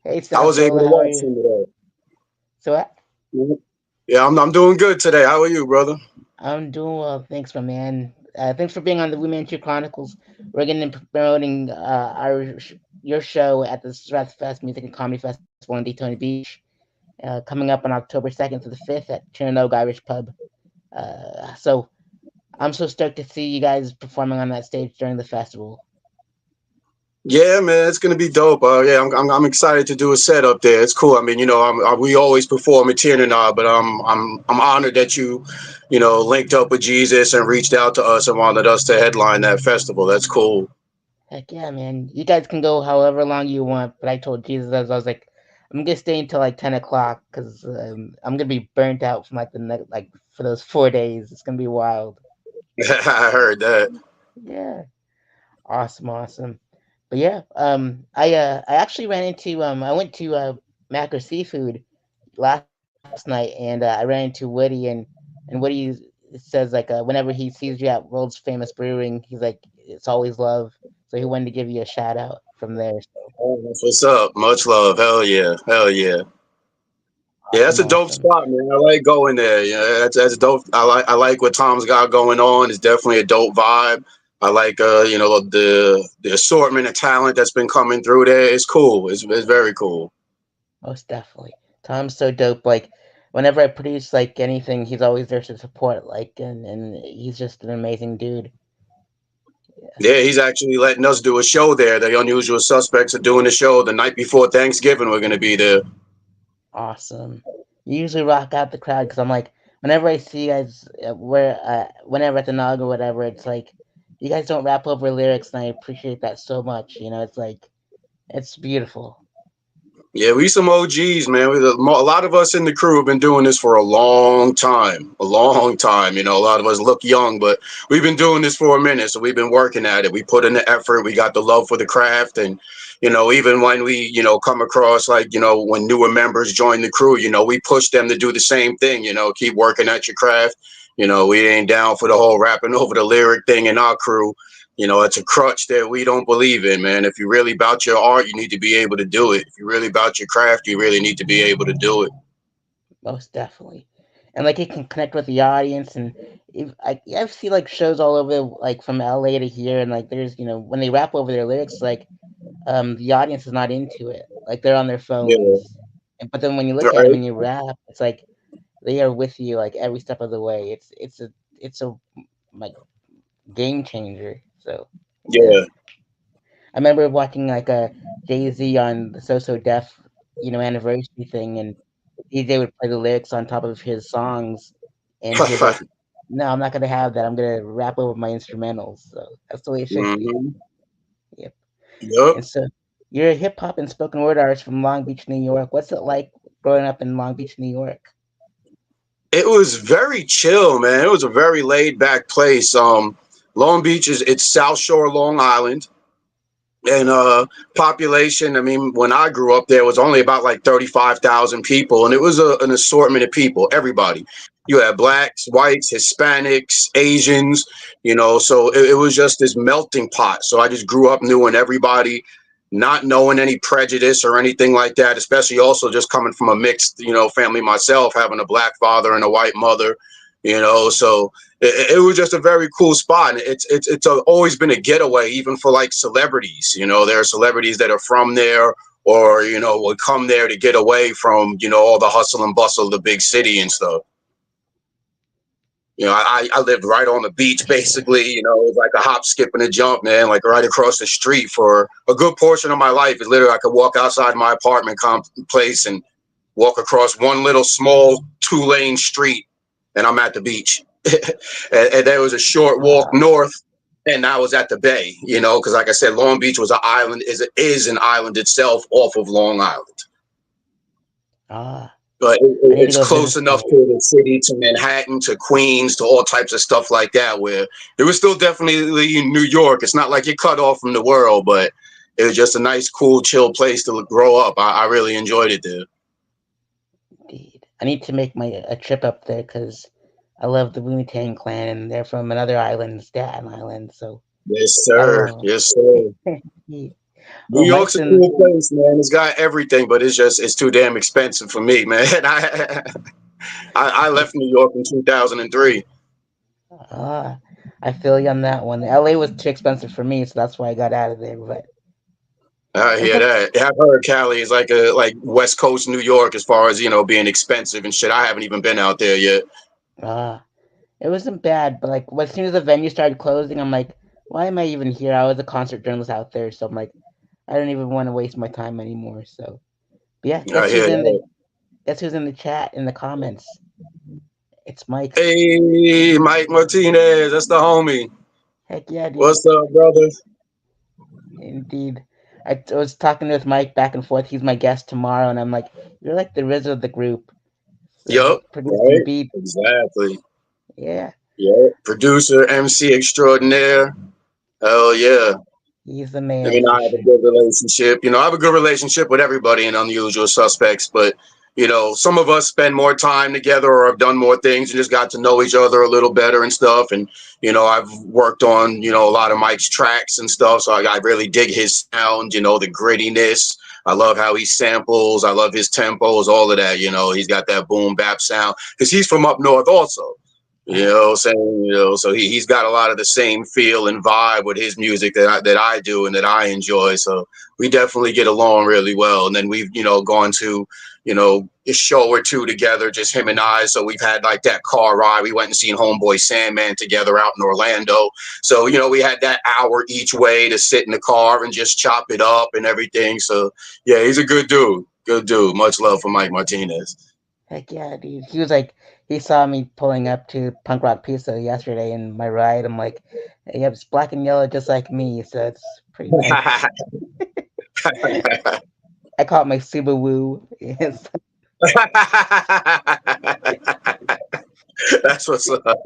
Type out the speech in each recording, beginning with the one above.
Hey, I was able SavSola, to how are watch you? some of that. So Mhm. Yeah, I'm doing good today. How are you, brother? I'm doing well. Thanks, my man. Thanks for being on the Women Two Chronicles. We're going to be promoting your show at the Strathfest Music and Comedy Festival in Daytona Beach, coming up on October 2nd to the 5th at Chinanogue Irish Pub. So I'm so stoked to see you guys performing on that stage during the festival. Yeah, man, it's gonna be dope. Yeah, I'm excited to do a set up there. It's cool. I mean, we always perform at Tiernanog, but I'm honored that you linked up with Jesus and reached out to us and wanted us to headline that festival. That's cool. Heck yeah, man. You guys can go however long you want, but I told Jesus, I was like, I'm gonna stay until like 10 o'clock because I'm gonna be burnt out from like the next like for those 4 days. It's gonna be wild. I heard that. Yeah, awesome. But yeah, I actually ran into I went to Macro Seafood last night and I ran into Woody and Woody says like whenever he sees you at World's Famous Brewing, he's like it's always love. So he wanted to give you a shout out from there. So Oh, that's what's up. Much love. Hell yeah. Hell yeah. Yeah, that's a dope awesome. spot, man. I like going there. Yeah, that's dope. I like what Tom's got going on. It's definitely a dope vibe. I like the assortment of talent that's been coming through there. It's cool. It's very cool. Most definitely. Tom's so dope. Like whenever I produce like anything, he's always there to support. Like and he's just an amazing dude. Yeah. Yeah, he's actually letting us do a show there. The Unusual Suspects are doing a show the night before Thanksgiving. We're gonna be there. Awesome. You usually rock out the crowd because I'm like whenever I see you guys whenever at the Nog or whatever, it's like you guys don't rap over lyrics, and I appreciate that so much. You know, it's like it's beautiful. Yeah, we some OGs, man. A lot of us in the crew have been doing this for a long time. A long time. A lot of us look young, but we've been doing this for a minute. So we've been working at it. We put in the effort. We got the love for the craft. And, even when we come across like when newer members join the crew, we push them to do the same thing, keep working at your craft. We ain't down for the whole rapping over the lyric thing in our crew. It's a crutch that we don't believe in, man. If you're really about your art, you need to be able to do it. If you're really about your craft, you really need to be able to do it. Most definitely. And like it can connect with the audience and if I've seen like shows all over like from LA to here and like there's when they rap over their lyrics like the audience is not into it. Like they're on their Yeah, phones. But then when you look at them right. and you rap, it's like they are with you like every step of the way. It's a like game changer. So yeah. Yeah. I remember watching like a Jay-Z on the So Def, anniversary thing and DJ would play the lyrics on top of his songs, and he was like, "No, I'm not gonna have that. I'm gonna rap over my instrumentals." So that's the way it should be. hmm Yep. Yep. And so you're a hip hop and spoken word artist from Long Beach, New York. What's it like growing up in Long Beach, New York? It was very chill, man. It was a very laid back place. Long Beach it's South Shore, Long Island. And population, I mean, when I grew up, there was only about like 35,000 people, and it was an assortment of people, everybody. You had blacks, whites, Hispanics, Asians, so it was just this melting pot. So I just grew up knowing everybody, not knowing any prejudice or anything like that, especially also just coming from a mixed family myself, having a black father and a white mother. So it was just a very cool spot. And it's always been a getaway, even for like celebrities. There are celebrities that are from there or would come there to get away from all the hustle and bustle of the big city and stuff. I lived right on the beach, For sure. basically. It was like a hop, skip, and a jump, man. Like right across the street for a good portion of my life. It's literally I could walk outside my apartment place and walk across one little small 2-lane street, and I'm at the beach. And there was a short walk Wow. north, and I was at the bay. Because like I said, Long Beach was an island. Is an island itself off of Long Island, Ah, but I need to it's go close visit enough there. to the city, to Manhattan, to Queens, to all types of stuff like that. Where it was still definitely in New York. It's not like you're cut off from the world, but it was just a nice, cool, chill place to grow up. I really enjoyed it there. Indeed. I need to make my a trip up there because I love the Wu-Tang Clan and they're from another island, Staten Island. So Yes, I sir. want Yes, sir. to. New Well, York's Mike's a in. cool place, man. It's got everything, but it's too damn expensive for me, man. I left New York in 2003. Ah, I feel you on that one. LA was too expensive for me, so that's why I got out of there. But I and hear Pen- that. I've heard Cali is like a like West Coast New York as far as being expensive and shit. I haven't even been out there yet. ah, it wasn't bad. But like, as soon as the venue started closing, I'm like, why am I even here? I was a concert journalist out there, so I'm like, I don't even want to waste my time anymore. So, but yeah, I hear that. guess who's in the chat in the comments? It's Mike. Hey, Mike Martinez, that's the homie. Heck yeah, dude. What's up, brother? Indeed. I was talking with Mike back and forth. He's my guest tomorrow, and I'm like, you're like the RZA of the group. So Yup, like producing right? beat. Exactly. Yeah, Yep. Producer, MC extraordinaire. Hell yeah. he's the I man mean, for I have a sure. good relationship. I have a good relationship with everybody in Unusual Suspects, but some of us spend more time together or have done more things and just got to know each other a little better and stuff. And I've worked on a lot of Mike's tracks and stuff, so I really dig his sound. The grittiness. I love how he samples. I love his tempos, all of that. He's got that boom bap sound because he's from up north also. What I'm saying? So he's got a lot of the same feel and vibe with his music that I do and that I enjoy. So we definitely get along really well. And then we've, gone to, a show or two together, just him and I. So we've had like that car ride. We went and seen Homeboy Sandman together out in Orlando. So, we had that hour each way to sit in the car and just chop it up and everything. So yeah, he's a good dude. Good dude. Much love for Mike Martinez. Heck yeah, dude. He was like, he saw me pulling up to Punk Rock Pizza yesterday in my ride. I'm like, hey, yep, it's black and yellow just like me, so it's pretty nice. I call it my Subaru. Yes. That's what's up.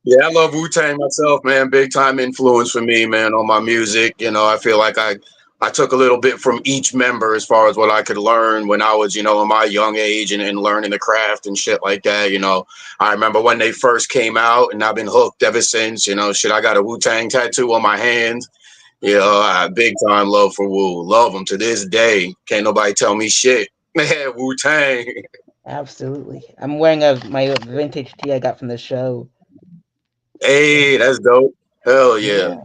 Yeah, I love Wu Tang myself, man. Big time influence for me, man, on my music. I feel like I took a little bit from each member as far as what I could learn when I was, in my young age and learning the craft and shit like that. I remember when they first came out, and I've been hooked ever since. Shit, I got a Wu Tang tattoo on my hand. I have big time love for Wu. Love them to this day. Can't nobody tell me shit. Man, Wu Tang. Absolutely. I'm wearing my vintage tee I got from the show. So Hey, that's dope. Hell yeah.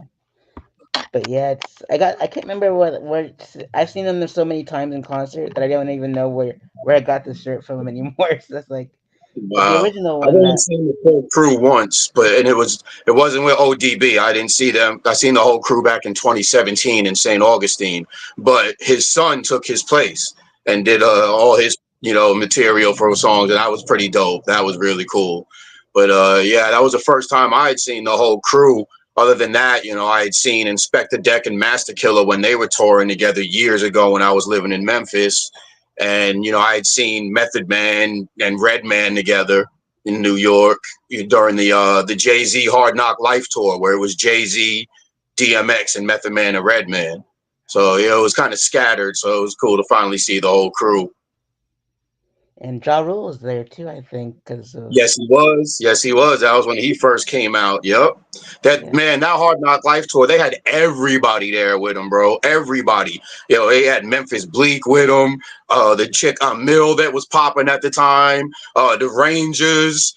yeah. But yeah, I can't remember I've seen them so many times in concert that I don't even know where I got the shirt from anymore. So that's like, but the Wow. original I've one only that seen the full crew once, and it wasn't with ODB. I didn't see them. I seen the whole crew back in 2017 in St. Augustine, but his son took his place and did all his material for songs, and that was pretty dope. That was really cool. But yeah, that was the first time I had seen the whole crew. Other than that, I had seen Inspector Deck and Master Killer when they were touring together years ago when I was living in Memphis. And I had seen Method Man and Redman together in New York during the Jay-Z Hard Knock Life tour, where it was Jay-Z, DMX, and Method Man and Redman. So it was kind of scattered. So it was cool to finally see the whole crew. and Ja Rule was there too. I think because of Yes, he was. Yes, he was. That was when he first came out. Yep. That yeah. man, that Hard Knock Life tour, they had everybody there with them, bro. Everybody. They had Memphis Bleak with them. The chick Mill that was popping at the time. The Rangers.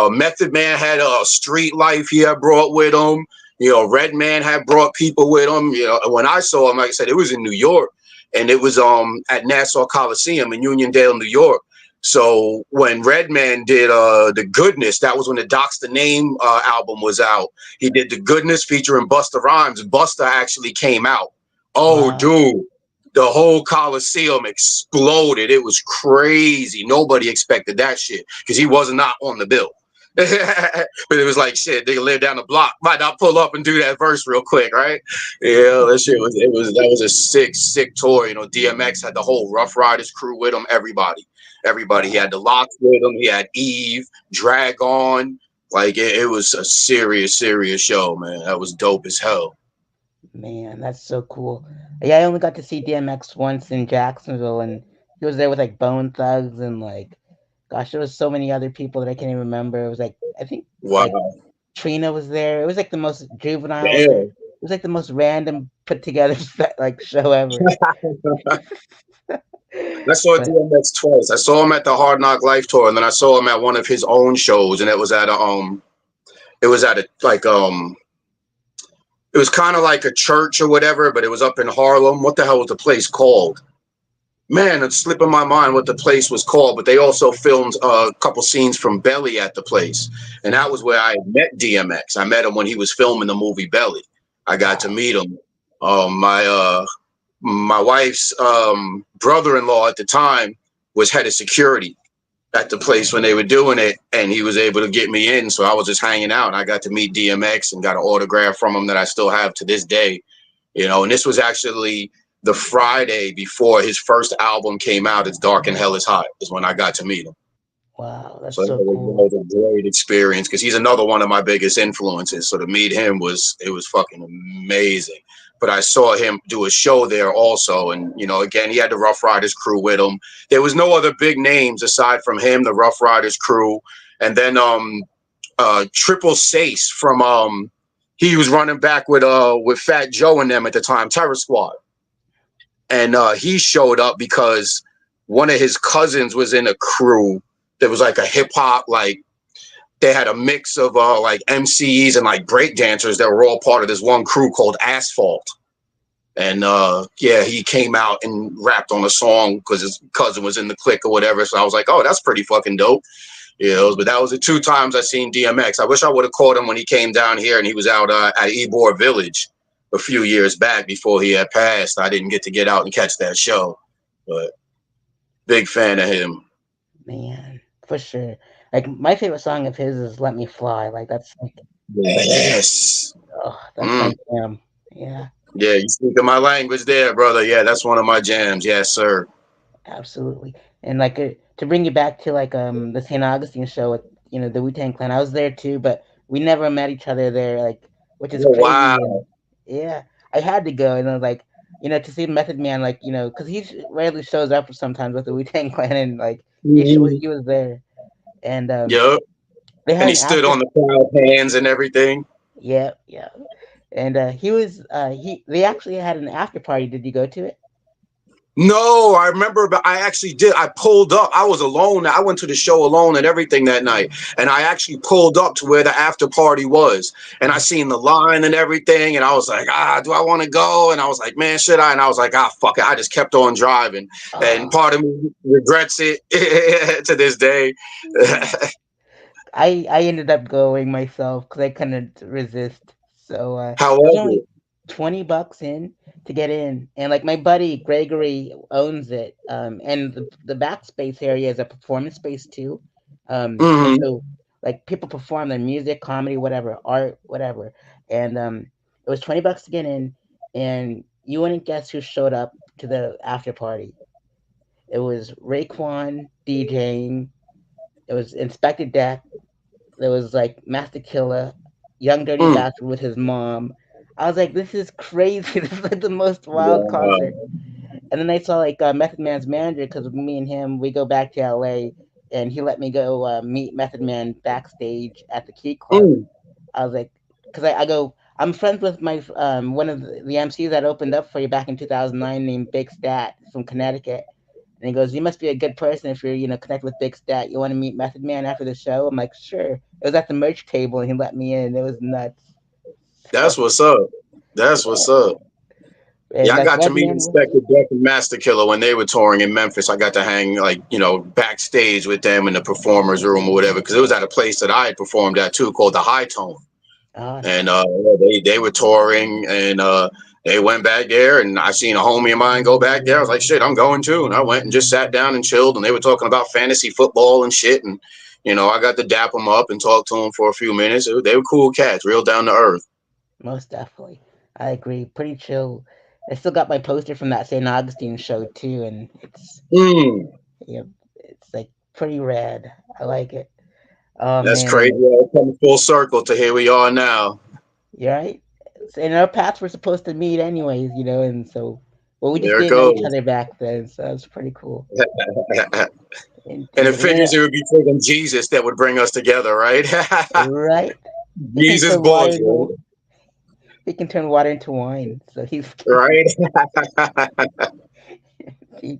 Method Man had a Street Life he had brought with him. Red Man had brought people with him. When I saw him, like I said, it was in New York, and it was at Nassau Coliseum in Uniondale, New York. So when Redman did The Goodness, that was when the Docs the Name album was out. He did The Goodness featuring Busta Rhymes. Busta actually came out. Oh, Wow, dude. The whole Coliseum exploded. It was crazy. Nobody expected that shit because he was not on the bill. But it was like shit. They live down the block. Might not pull up and do that verse real quick, right? Yeah, that shit was. It was that was a sick tour. DMX had the whole Rough Riders crew with him. Everybody. He wow, had the Locks with him. He had Eve, Drag On. Like it was a serious show, man. That was dope as hell. man, that's so cool. Yeah, I only got to see DMX once in Jacksonville, and he was there with like Bone Thugs and like, gosh, there was so many other people that I can't even remember. It was like I think like Wow. Trina was there. It was like the most juvenile Yeah. there. was like the most random put together like show ever. I saw But DMX twice. I saw him at the Hard Knock Life tour, and then I saw him at one of his own shows, and it was at a like it was kind of like a church or whatever, but it was up in Harlem. What the hell was the place called? Man, it's slipping my mind what the place was called, but they also filmed a couple scenes from Belly at the place. And that was where I met DMX. I met him when he was filming the movie Belly. I got to wow, meet him. My wife's brother-in-law at the time was head of security at the place when they were doing it, and he was able to get me in. So I was just hanging out, and I got to meet DMX and got an autograph from him that I still have to this day. And this was actually the Friday before his first album came out. It's Dark and Hell is Hot is when I got to meet him. wow, that's So that so cool. was a great experience because he's another one of my biggest influences. So to meet him was fucking amazing. But I saw him do a show there also, and again he had the Rough Riders crew with him. There was no other big names aside from him, the Rough Riders crew, and then Triple Sace from he was running back with Fat Joe and them at the time, Terror Squad, and he showed up because one of his cousins was in a crew that was like a hip hop, like they had a mix of like MCs and like break dancers that were all part of this one crew called Asphalt. And yeah, he came out and rapped on a song because his cousin was in the clique or whatever. So I was like, oh, that's pretty fucking dope. But that was the two times I seen DMX. I wish I would have caught him when he came down here and he was out at Ybor Village a few years back before he had passed. I didn't get out and catch that show, but big fan of him. Man, for sure. Like my favorite song of his is "Let Me Fly." Like that's like, Yes. oh, that's Mm. my jam. Yeah, Yeah, you speaking my language there, brother. Yeah, that's one of my jams. Yes, sir. absolutely. And like to bring you back to like the St. Augustine show with the Wu Tang Clan. I was there too, but we never met each other there. Like, which is Oh, wow. crazy. And yeah, I had to go, and I was like, to see Method Man, like because he rarely shows up sometimes with the Wu Tang Clan, and like Mhm. he was there, and Yep. they And had he an stood after. on the crowd hands and everything. Yeah, yeah. And he was he they actually had an after party. Did you go to it? No, I remember, but I actually did. I pulled up. I was alone. I went to the show alone and everything that night. And I actually pulled up to where the after party was. And I seen the line and everything. And I was like, do I want to go? And I was like, man, should I? And I was like, fuck it. I just kept on driving. And Uh, part of me regrets it to this day. I ended up going myself because I couldn't resist. So it was However, only $20 in to get in, and like my buddy Gregory owns it, and the backspace area is a performance space too, and mhm. so like people perform their music, comedy, whatever, art, whatever, and it was $20 to get in, and you wouldn't guess who showed up to the after party. It was Raekwon DJing. It was Inspector Deck. There was like Master Killer, Young Dirty Mm. Bastard with his mom. I was like, this is crazy. This is like the most wild concert. Wow. And then I saw like Method Man's manager because me and him we go back to LA, and he let me go meet Method Man backstage at the Key Club. Mm. I was like, because I go, I'm friends with my one of the MCs that opened up for you back in 2009 named Big Stat from Connecticut. And he goes, "You must be a good person if you're, connect with Big Stat. You want to meet Method Man after the show?" I'm like, "Sure." It was at the merch table, and he let me in. It was nuts. That's So, what's up. That's yeah. what's up. Yeah, And I like got to meet Redman was, Inspector Deck and Master Killer when they were touring in Memphis. I got to hang like backstage with them in the performers room or whatever because it was at a place that I had performed at too called the High Tone, oh, and nice. they were touring and they went back there and I seen a homie of mine go back there. I was like, shit, I'm going too, and I went and just sat down and chilled and they were talking about fantasy football and shit and I got to dap them up and talk to them for a few minutes. They were cool cats, real down to earth. Most definitely. I agree. Pretty chill. I still got my poster from that St. Augustine show too, and Mm, yeah, it's like pretty rad. I like it. Oh that's man, crazy. and All coming full circle to here we are now. you're right. And our paths were supposed to meet anyways, and so well, we just There it didn't know each goes. other back then, so it's pretty cool. And it Indeed. And figures it would be friggin' Jesus that would bring us together, right? right? Jesus For water go. bullshit. he can turn water into wine. So he's Right? he,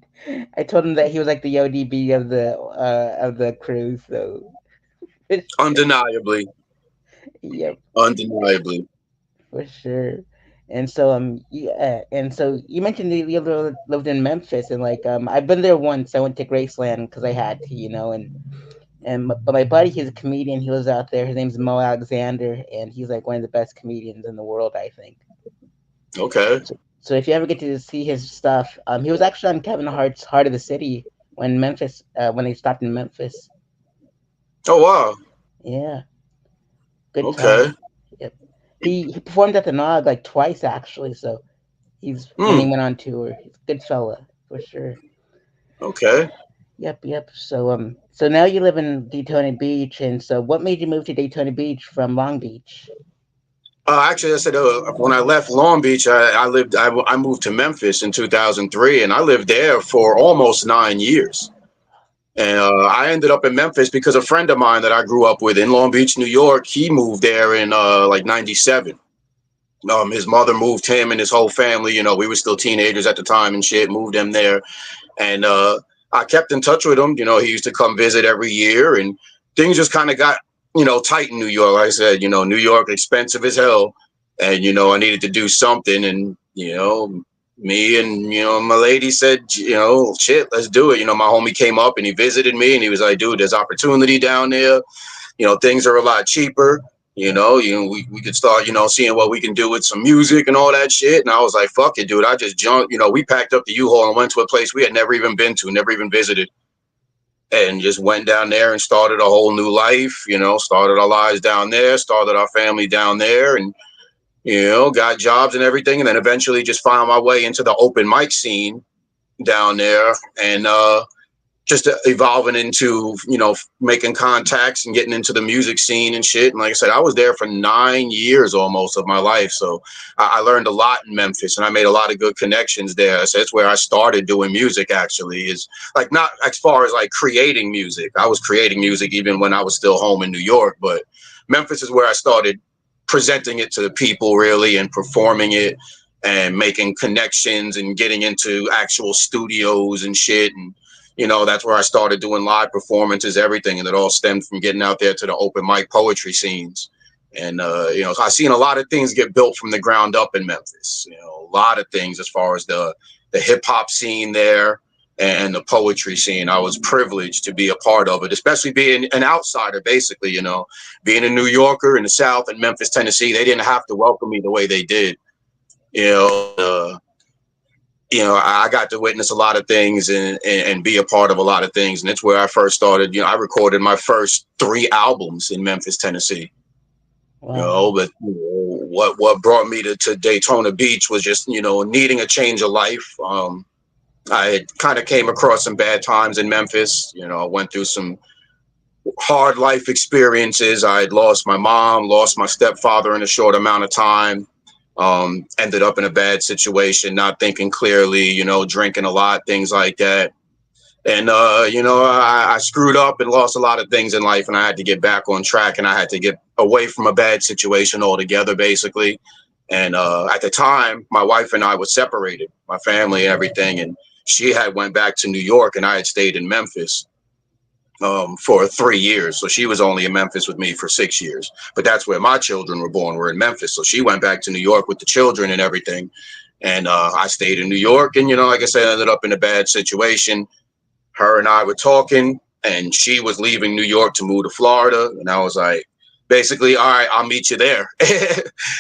I told him that he was like the ODB of the crew. So for sure. Undeniably. Yep, Undeniably. for sure. Yeah, and so you mentioned that you lived in Memphis, and like I've been there once. I went to Graceland because I had to, but my buddy, he's a comedian. He lives out there. His name's Mo Alexander, and he's like one of the best comedians in the world, I think. Okay. So if you ever get to see his stuff, he was actually on Kevin Hart's Heart of the City when they stopped in Memphis. Oh wow. Yeah, good Okay. time. Yep. He performed at the Nog like twice actually. So he's when Hmm. he went on tour, he's a good fella for sure. Okay. Yep. So now you live in Daytona Beach, and so what made you move to Daytona Beach from Long Beach? Actually, I said when I left Long Beach, I moved to Memphis in 2003, and I lived there for almost 9 years. And I ended up in Memphis because a friend of mine that I grew up with in Long Beach, New York, he moved there in like '97. His mother moved him and his whole family. We were still teenagers at the time and shit. Moved him there, and I kept in touch with him. He used to come visit every year, and things just kind of got tight in New York. Like I said, New York expensive as hell, and I needed to do something, and me and my lady said, shit, let's do it. My homie came up and he visited me, and he was like, dude, there's opportunity down there. Things are a lot cheaper. We could start, seeing what we can do with some music and all that shit. And I was like, fuck it, dude. I just jumped, we packed up the U-Haul and went to a place we had never even been to, never even visited, and just went down there and started a whole new life, started our lives down there, started our family down there, and, got jobs and everything. And then eventually just found my way into the open mic scene down there. And, just evolving into making contacts and getting into the music scene and shit. And like I said, I was there for 9 years almost of my life, so I learned a lot in Memphis, and I made a lot of good connections there. So that's where I started doing music. Actually, is like not as far as like creating music. I was creating music even when I was still home in New York, but Memphis is where I started presenting it to the people really and performing it and making connections and getting into actual studios and shit. And that's where I started doing live performances, everything. And it all stemmed from getting out there to the open mic poetry scenes. And, so I've seen a lot of things get built from the ground up in Memphis, a lot of things as far as the hip hop scene there and the poetry scene. I was privileged to be a part of it, especially being an outsider, basically, being a New Yorker in the South and Memphis, Tennessee. They didn't have to welcome me the way they did, you know, I got to witness a lot of things and be a part of a lot of things. And it's where I first started. I recorded my first 3 albums in Memphis, Tennessee. Wow. But what brought me to Daytona Beach was just, needing a change of life. I had kind of came across some bad times in Memphis. I went through some hard life experiences. I had lost my mom, lost my stepfather in a short amount of time. Ended up in a bad situation, not thinking clearly, drinking a lot, things like that. And, I screwed up and lost a lot of things in life, and I had to get back on track, and I had to get away from a bad situation altogether, basically. And at the time, my wife and I were separated, my family and everything. And she had went back to New York, and I had stayed in Memphis for 3 years. So she was only in Memphis with me for 6 years. But that's where my children were born, were in Memphis. So she went back to New York with the children and everything. And I stayed in New York. And, like I said, I ended up in a bad situation. Her and I were talking, and she was leaving New York to move to Florida. And I was like, basically, all right, I'll meet you there.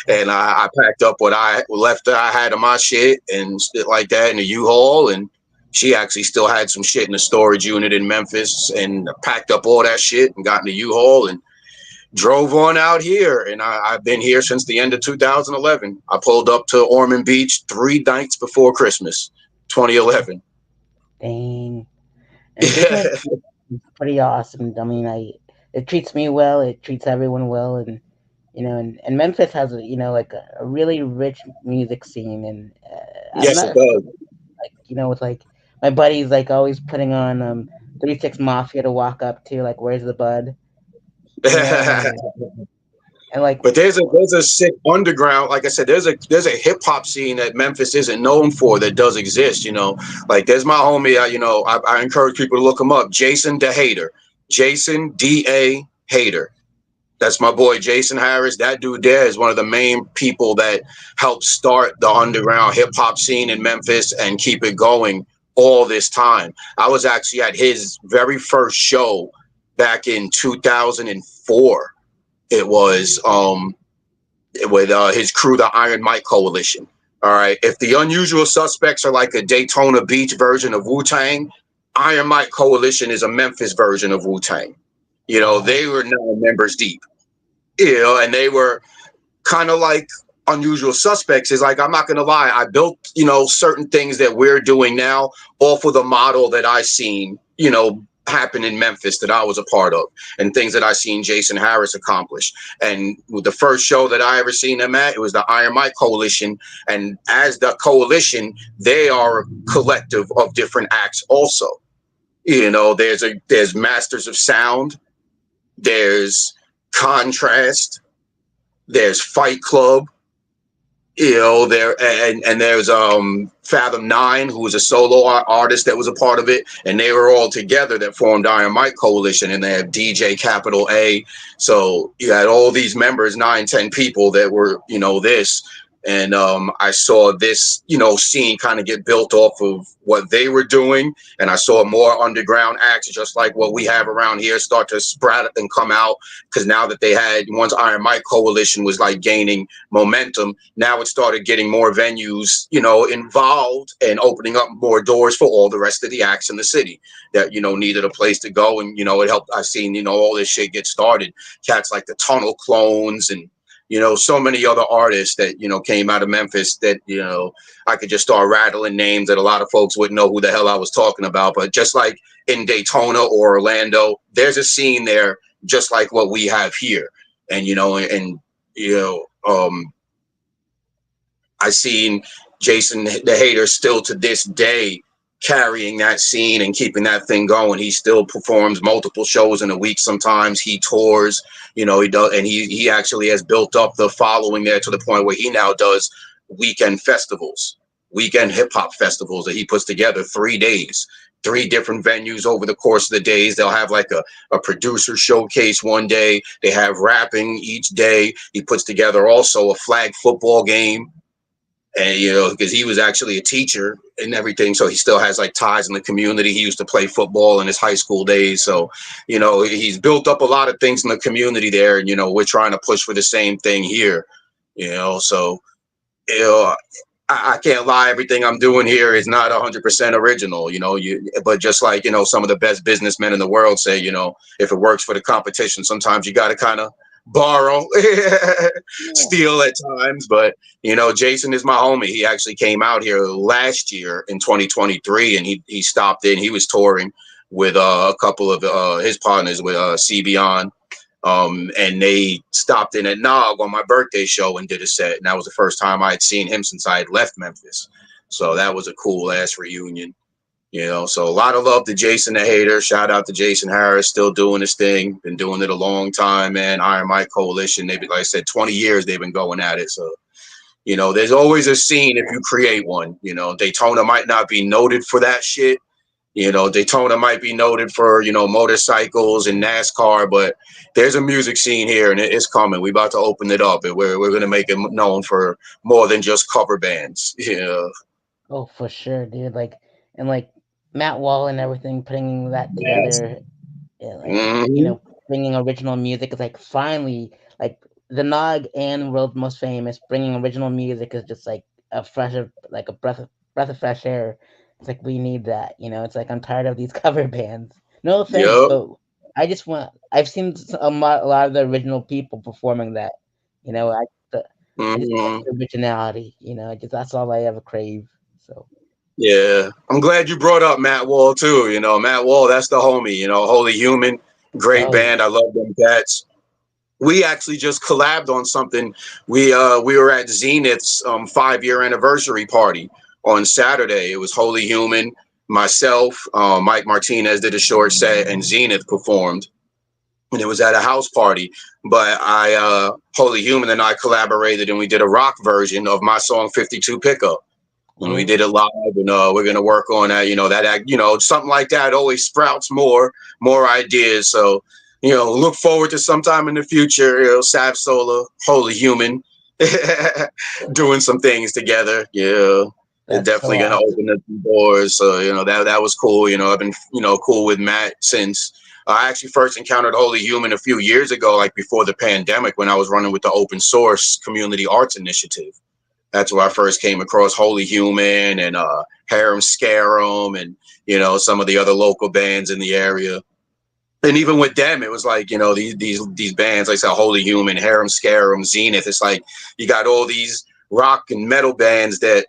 And I packed up what I left that I had of my shit and shit like that in a U-Haul. And she actually still had some shit in the storage unit in Memphis, and packed up all that shit and got in the U-Haul and drove on out here. And I've been here since the end of 2011. I pulled up to Ormond Beach 3 nights before Christmas, 2011. Dang. And Daytona is pretty awesome. I mean, it treats me well. It treats everyone well, and and Memphis has like a really rich music scene, and I'm Yes, it not does. like with like my buddies like always putting on 36 Mafia to walk up to, like Where's the Bud, you know, and And like, But there's a sick underground. Like I said, there's a hip hop scene that Memphis isn't known for that does exist. Like there's my homie. I encourage people to look him up. Jason the Hater, Jason Da Hater. That's my boy Jason Harris. That dude there is one of the main people that helped start the underground hip hop scene in Memphis and keep it going all this time. I was actually at his very first show back in 2004. It was with his crew, the Iron Mike Coalition. All right. If the Unusual Suspects are like a Daytona Beach version of Wu Tang, Iron Mike Coalition is a Memphis version of Wu Tang. wow, They were 9 members deep. And they were kind of like Unusual Suspects. Is like, I'm not gonna lie, I built certain things that we're doing now off of the model that I seen happen in Memphis that I was a part of, and things that I seen Jason Harris accomplish. And with the first show that I ever seen them at, it was the Iron Mike Coalition. And as the coalition, they are a collective of different acts also. There's Masters of Sound, there's Contrast, there's Fight Club, there, and there's Fathom 9, who was a solo artist that was a part of it, and they were all together that formed Iron Mike Coalition. And they have DJ Capital A. So you had all these members, 9, 10 people that were this. And I saw this scene kind of get built off of what they were doing, and I saw more underground acts just like what we have around here start to sprout and come out, because now that they had, once Iron Mike Coalition was like gaining momentum, now it started getting more venues involved and opening up more doors for all the rest of the acts in the city that needed a place to go. And it helped. I've seen all this shit get started. Cats like the Tunnel Clones and so many other artists that came out of Memphis that I could just start rattling names that a lot of folks wouldn't know who the hell I was talking about. But just like in Daytona or Orlando, there's a scene there just like what we have here. And I seen Jason the Hater still to this day carrying that scene and keeping that thing going. He still performs multiple shows in a week. Sometimes he tours, he does, and he actually has built up the following there to the point where he now does weekend festivals, weekend hip hop festivals that he puts together 3 days, 3 different venues over the course of the days. They'll have like a producer showcase one day. They have rapping each day. He puts together also a flag football game. And because he was actually a teacher and everything, so he still has like ties in the community. He used to play football in his high school days, so he's built up a lot of things in the community there. And we're trying to push for the same thing here. So I can't lie, everything I'm doing here is not 100% original. But just like some of the best businessmen in the world say, if it works for the competition, sometimes you got to kind of borrow, yeah, steal at times. But Jason is my homie. He actually came out here last year in 2023, and he stopped in. He was touring with a couple of his partners with CBon. And they stopped in at Nog on my birthday show and did a set. And that was the first time I had seen him since I had left Memphis. So that was a cool ass reunion. So a lot of love to Jason the Hater. Shout out to Jason Harris, still doing his thing. Been doing it a long time, man. Iron Mike Coalition. They've been, like I said, 20 years they've been going at it. So, there's always a scene if you create one. Daytona might not be noted for that shit. Daytona might be noted for, motorcycles and NASCAR, but there's a music scene here and it's coming. We're about to open it up, and we're going to make it known for more than just cover bands. oh for sure, dude. Like, and like Matt Wall and everything, putting that Yes. together, yeah, like Mm-hmm. bringing original music is like finally like the Nog and World's Most Famous bringing original music is just like a fresh like a breath of fresh air. It's like we need that, It's like I'm tired of these cover bands. No offense, Yep. but I just want. I've seen a lot of the original people performing that. I just want Mm-hmm. the originality. Just that's all I ever crave. So Yeah, I'm glad you brought up Matt Wall too. Matt Wall, that's the homie. Holy Human, great oh yeah. band. I love them cats. We actually just collabed on something. We were at Zenith's 5-year anniversary party on Saturday. It was Holy Human, myself, Mike Martinez did a short set, and Zenith performed. and it was at a house party. But Holy Human and I collaborated, and we did a rock version of my song 52 Pickup. And we Oh, did it live, and we're gonna work on that. Something like that always sprouts more ideas. So, look forward to sometime in the future. SavSola, Holy Human, doing some things together. Yeah, it's that's so definitely gonna awesome. open up some doors. So that was cool. I've been cool with Matt since. I actually first encountered Holy Human a few years ago, like before the pandemic, when I was running with the open source community arts initiative. That's where I first came across Holy Human and Harem Scarum and some of the other local bands in the area. And even with them, it was like these bands like I said, Holy Human, Harem Scarum, Zenith. It's like you got all these rock and metal bands that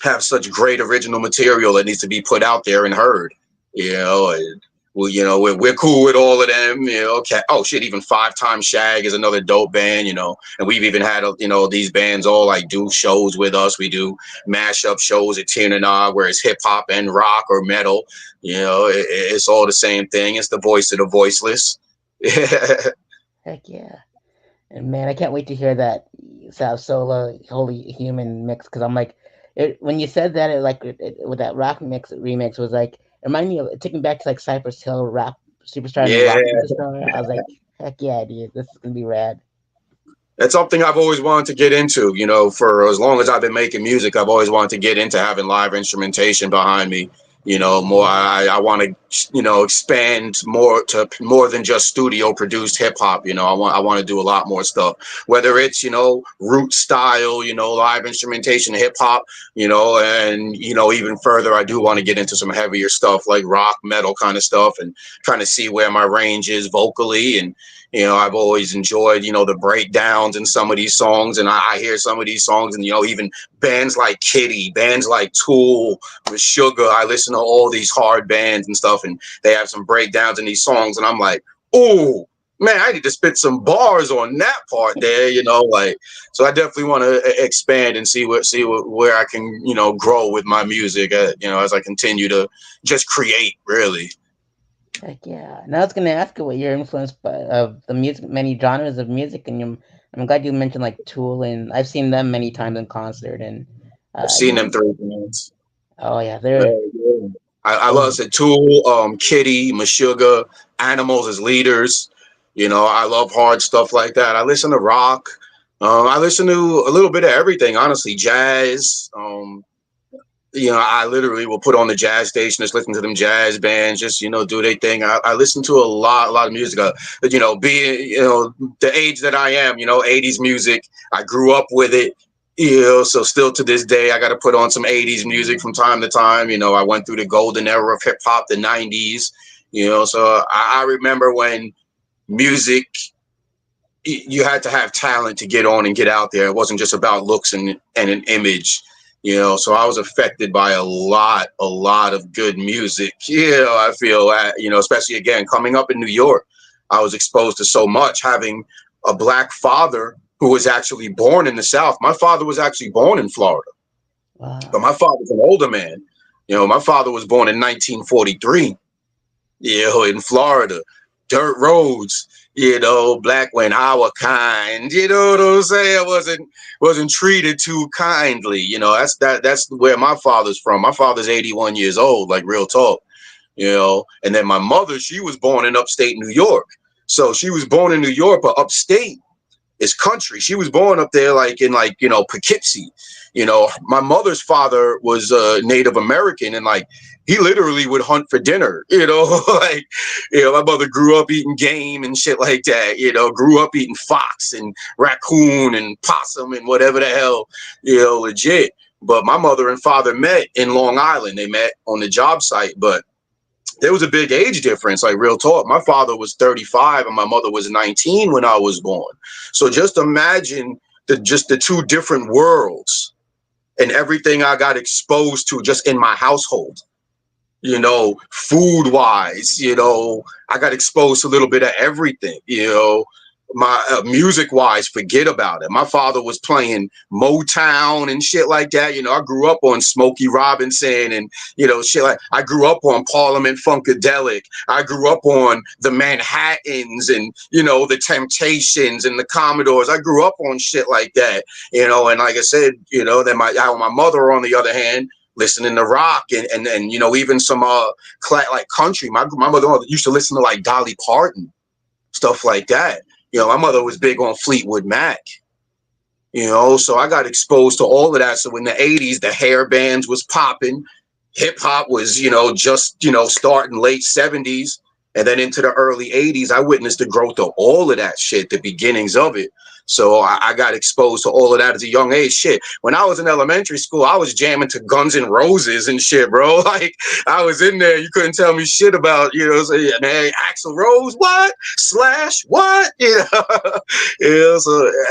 have such great original material that needs to be put out there and heard. And well, we're cool with all of them. Okay. Oh shit, even Five Time Shag is another dope band. And we've even had these bands all like do shows with us. We do mashup shows at Tiernanog where it's hip hop and rock or metal. It's all the same thing. It's the voice of the voiceless. Heck yeah. And man, I can't wait to hear that South Sola Holy Human mix because I'm like, when you said that, with that rock mix remix was like, it reminded me of it took me back to like Cypress Hill rap superstar and the Yeah. rock superstar. I was like, heck yeah, dude, this is gonna be rad. It's something I've always wanted to get into, for as long as I've been making music. I've always wanted to get into having live instrumentation behind me. More. I want to, expand more than just studio produced hip hop. I want to do a lot more stuff. Whether it's root style, live instrumentation hip hop, and even further, I do want to get into some heavier stuff like rock, metal kind of stuff, and trying to see where my range is vocally. And I've always enjoyed, the breakdowns in some of these songs, and I hear some of these songs, and even bands like Kitty, bands like Tool, with Sugar. I listen to all these hard bands and stuff, and they have some breakdowns in these songs, and I'm like, oh man, I need to spit some bars on that part there, like. So I definitely want to expand and where I can, grow with my music, as I continue to just create, really. Heck yeah. Now I was gonna ask you what you're influenced by of the music, many genres of music, and I'm glad you mentioned like Tool, and I've seen them many times in concert, and I've seen them you, three times. oh yeah, Yeah, they're yeah. I love those. said Tool, Kitty, Meshuggah, Animals as leaders. I love hard stuff like that. I listen to rock. I listen to a little bit of everything, honestly. Jazz. I literally will put on the jazz station, just listen to them jazz bands, just do their thing. I listen to a lot of music. Being the age that I am, 80s music. I grew up with it. So still to this day, I got to put on some 80s music from time to time. I went through the golden era of hip hop, the 90s. So I remember when music, you had to have talent to get on and get out there. It wasn't just about looks and an image. So I was affected by a lot of good music. I feel that, especially again, coming up in New York, I was exposed to so much, having a black father who was actually born in the South. My father was actually born in Florida, but Wow. my father's an older man. My father was born in 1943, in Florida, dirt roads, black when our kind, you know what I'm saying, wasn't treated too kindly. That's where my father's from. My father's 81 years old, like real talk. And then my mother, she was born in upstate New York. So she was born in New York, but upstate is country. She was born up there, like in Poughkeepsie. My mother's father was Native American, and like he literally would hunt for dinner. Like my mother grew up eating game and shit like that. Grew up eating fox and raccoon and possum and whatever the hell. Legit. But my mother and father met in Long Island. They met on the job site, but there was a big age difference, like real talk. My father was 35 and my mother was 19 when I was born. So just imagine the two different worlds and everything I got exposed to just in my household. Food wise, I got exposed to a little bit of everything. my music wise, forget about it. My father was playing Motown and shit like that. I grew up on Smokey Robinson and shit like. I grew up on Parliament Funkadelic. I grew up on the Manhattans and the Temptations and the Commodores. I grew up on shit like that. And like I said, then my mother, on the other hand, listening to rock and even some like country. My mother used to listen to like Dolly Parton, stuff like that. My mother was big on Fleetwood Mac. So I got exposed to all of that. So in the '80s, the hair bands was popping, hip hop was just starting late '70s, and then into the early '80s, I witnessed the growth of all of that shit, the beginnings of it. So I got exposed to all of that at a young age. Shit, when I was in elementary school, I was jamming to Guns N' Roses and shit, bro. Like I was in there, you couldn't tell me shit about say, man, Axl Rose, what? Slash, what? So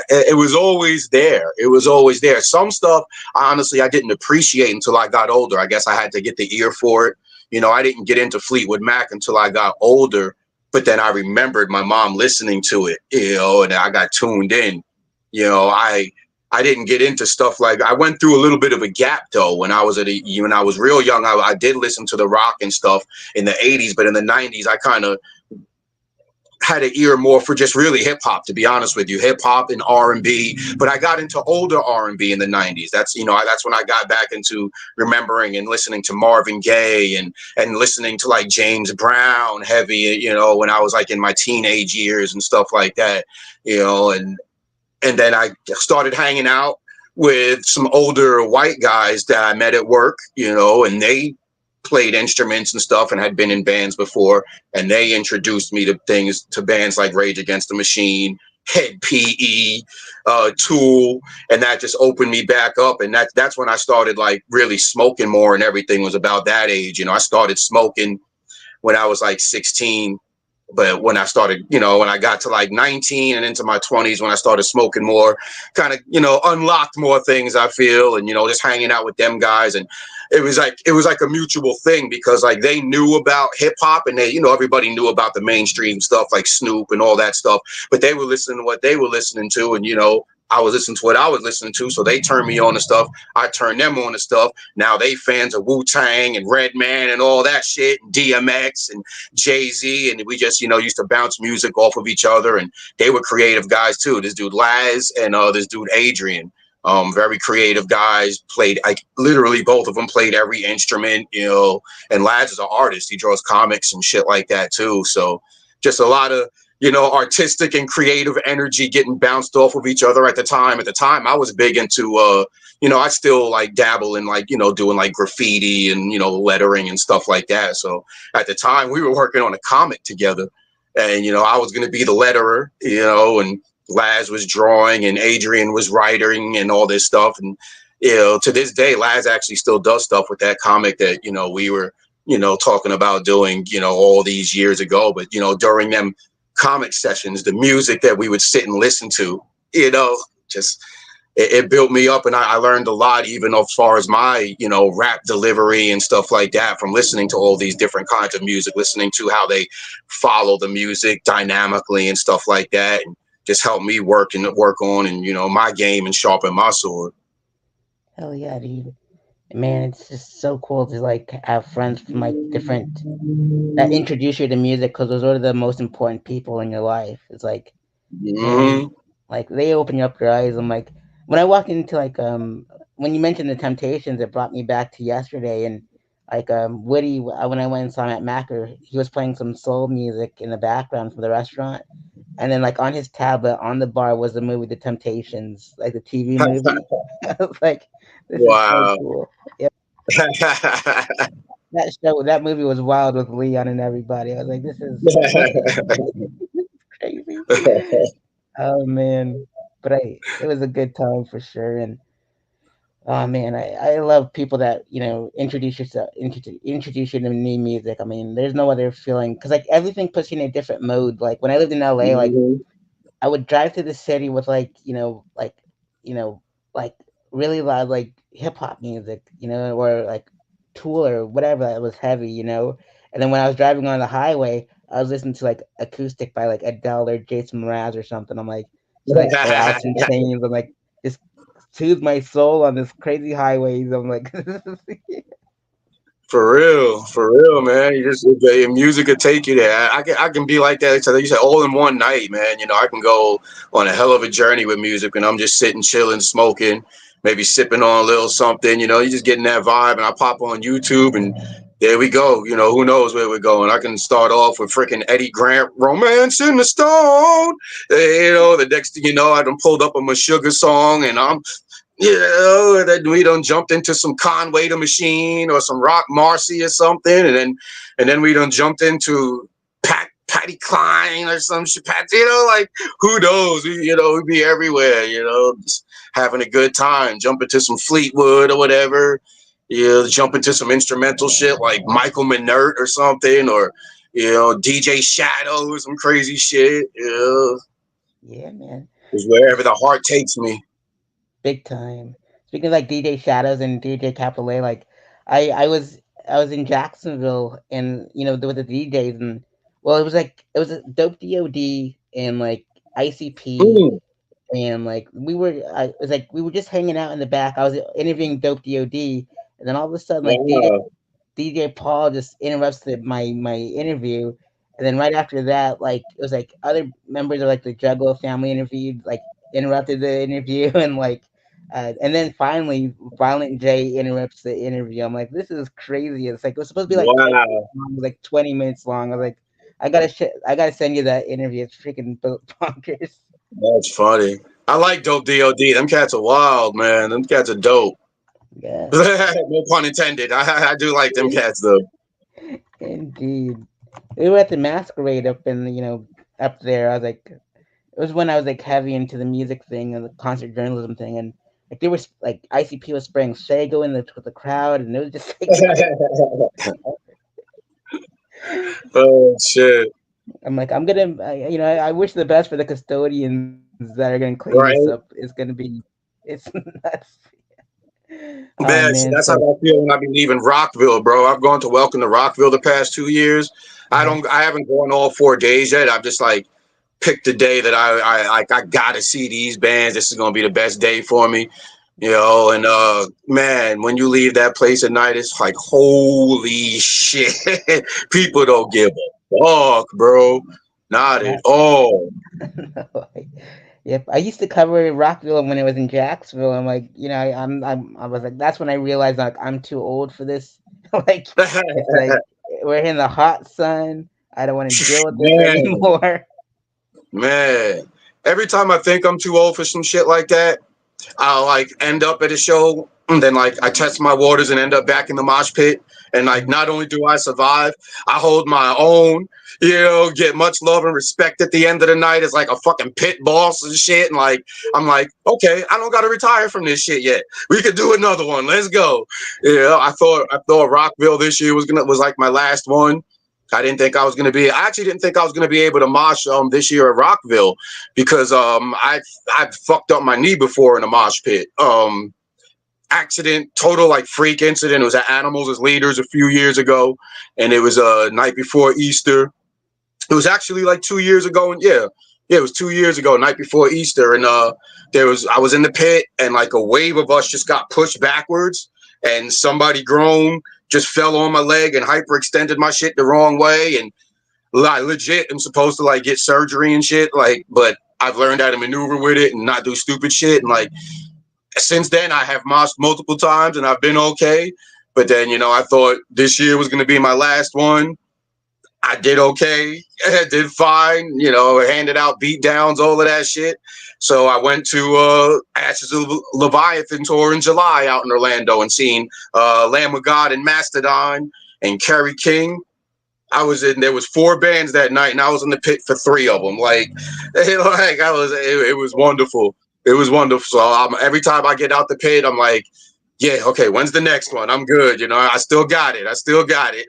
it was always there. It was always there. Some stuff, honestly, I didn't appreciate until I got older. I guess I had to get the ear for it. I didn't get into Fleetwood Mac until I got older, but then I remembered my mom listening to it, and I got tuned in. I didn't get into stuff like. I went through a little bit of a gap though when I was when I was real young. I did listen to the rock and stuff in the '80s, but in the '90s, I kind of had an ear more for just really hip hop, to be honest with you, hip hop and R&B. But I got into older R&B in the '90s. That's that's when I got back into remembering and listening to Marvin Gaye and listening to like James Brown heavy. When I was like in my teenage years and stuff like that. And then I started hanging out with some older white guys that I met at work. And they played instruments and stuff and had been in bands before, and they introduced me to bands like Rage Against the Machine, Head PE, Tool, and that just opened me back up. And that's when I started like really smoking more, and everything was about that age. I started smoking when I was like 16. But when I started, when I got to like 19 and into my 20s, when I started smoking more, kind of, unlocked more things, I feel, and, just hanging out with them guys. And it was like a mutual thing, because like they knew about hip hop, and they, everybody knew about the mainstream stuff like Snoop and all that stuff, but they were listening to what they were listening to. And, I was listening to what I was listening to. So they turned me on to stuff. I turned them on to stuff. Now they fans of Wu-Tang and Redman and all that shit, and DMX and Jay-Z. And we just, used to bounce music off of each other. And they were creative guys too. This dude Laz and this dude Adrian. Very creative guys, played like literally both of them played every instrument, and Laz is an artist. He draws comics and shit like that too. So just a lot of, artistic and creative energy getting bounced off of each other at the time. At the time, I was big into, I still like dabble in like, doing like graffiti and, lettering and stuff like that. So at the time we were working on a comic together, and, I was going to be the letterer, and Laz was drawing and Adrian was writing and all this stuff. And, to this day, Laz actually still does stuff with that comic that, we were, talking about doing, all these years ago. But, during them comic sessions, the music that we would sit and listen to, just it built me up, and I learned a lot, even as far as my rap delivery and stuff like that, from listening to all these different kinds of music, listening to how they follow the music dynamically and stuff like that, and just helped me work on and my game and sharpen my sword. Hell yeah, dude. Man, it's just so cool to like have friends from like different that introduce you to music, because those are the most important people in your life. It's like, man, Hmm. like they open up your eyes. I'm like, when I walk into like when you mentioned the Temptations, it brought me back to yesterday. And like Woody, when I went and saw him at Macker, he was playing some soul music in the background from the restaurant, and then like on his tablet on the bar was the movie The Temptations, like the TV movie. I was like, this is so Wow. cool. Yeah, that movie was wild with Leon and everybody. I was like, this is crazy. Oh man, but it was a good time for sure. And oh man, I love people that introduce you to new music. I mean, there's no other feeling, because like everything puts you in a different mode. Like when I lived in LA, like Mhm. I would drive to the city with like you know like really loud like hip hop music, or like Tool or whatever that was heavy, And then when I was driving on the highway, I was listening to like acoustic by like Adele or Jason Mraz or something. I'm like, just like or Alice in Chains. I'm like, just soothe my soul on this crazy highways. I'm like, For real, man. You just your music could take you there. I can be like that. So you said all in one night, man. You know, I can go on a hell of a journey with music, and I'm just sitting, chilling, smoking, maybe sipping on a little something. You know, you just getting that vibe, and I pop on YouTube, and there we go. You know, who knows where we're going? I can start off with freaking Eddie Grant, "Romance in the Stone." You know, the next thing you know, I done pulled up on my Sugar song, and I'm that we done jumped into some Conway the Machine or some Rock Marcy or something, and then we done jumped into Patty Klein or some shit. You know, like who knows? We be everywhere. You know, just having a good time. Jump into some Fleetwood or whatever. Jump into some instrumental shit like Michael Minert or something, or DJ Shadow or some crazy shit. yeah, man, Is wherever the heart takes me. big time. Speaking of like DJ Shadows and DJ Capital A, like I was I was in Jacksonville and with the DJs and well it was a dope DOD and like ICP Mm, and like it was like we were just hanging out in the back. I was interviewing dope DOD and then all of a sudden like wow. DJ Paul just interrupted my interview, and then right after that, like it was like other members of like the Juggalo family interviewed, like interrupted the interview, and then finally, Violent J interrupts the interview. I'm like, this is crazy. It's like it was supposed to be like 10 Wow. minutes long, it was like 20 minutes long. I was like, I gotta send you that interview. It's freaking bonkers. That's funny. I like dope DOD. Them cats are wild, man. Them cats are dope. Yeah, No pun intended. I do like them cats though. indeed. We were at the masquerade up in up there. I was like, it was when I was like heavy into the music thing and the concert journalism thing, and like there was like ICP was spraying Sago in the crowd, and it was just like Oh shit. I'm like I'm gonna I wish the best for the custodians that are gonna clean this up. Right? It's gonna be it's nuts. Oh Man, man, shit, that's so how I feel when I be leaving Rockville, bro. I've gone to Welcome to Rockville the past 2 years. uh I haven't gone all 4 days yet. I've just like picked a day that I gotta see these bands. This is gonna be the best day for me. And man, when you leave that place at night, it's like holy shit. People don't give a fuck, bro. Not at yeah. all. Yep, I used to cover Rockville when it was in Jacksonville. I'm like, I was like, that's when I realized like I'm too old for this. Like, it's like we're in the hot sun. I don't want to deal with this Man, anymore. man. Every time I think I'm too old for some shit like that, I'll like end up at a show and then like I test my waters and end up back in the mosh pit. And like not only do I survive, I hold my own, get much love and respect at the end of the night as like a fucking pit boss and shit. And like I'm like, okay, I don't gotta retire from this shit yet. We could do another one. Let's go. I thought Rockville this year was like my last one. I actually didn't think I was gonna be able to mosh this year at Rockville because I've fucked up my knee before in a mosh pit. Accident, total like freak incident. It was at Animals as Leaders a few years ago, and it was night before Easter. It was actually like 2 years ago, and yeah, it was 2 years ago, night before Easter, and I was in the pit, and like a wave of us just got pushed backwards, and somebody grown just fell on my leg and hyperextended my shit the wrong way, and like legit, I'm supposed to like get surgery and shit, like, but I've learned how to maneuver with it and not do stupid shit, and like since then I have moshed multiple times and I've been okay. But then I thought this year was going to be my last one. I did okay. I did fine. Handed out beat downs, all of that shit. So I went to Ashes of Leviathan tour in July out in Orlando and seen Lamb of God and Mastodon and Kerry King. There was 4 bands that night, and I was in the pit for 3 of them. It was wonderful. It was wonderful. So every time I get out the pit, I'm like, yeah, okay, when's the next one? I'm good. I still got it. I still got it.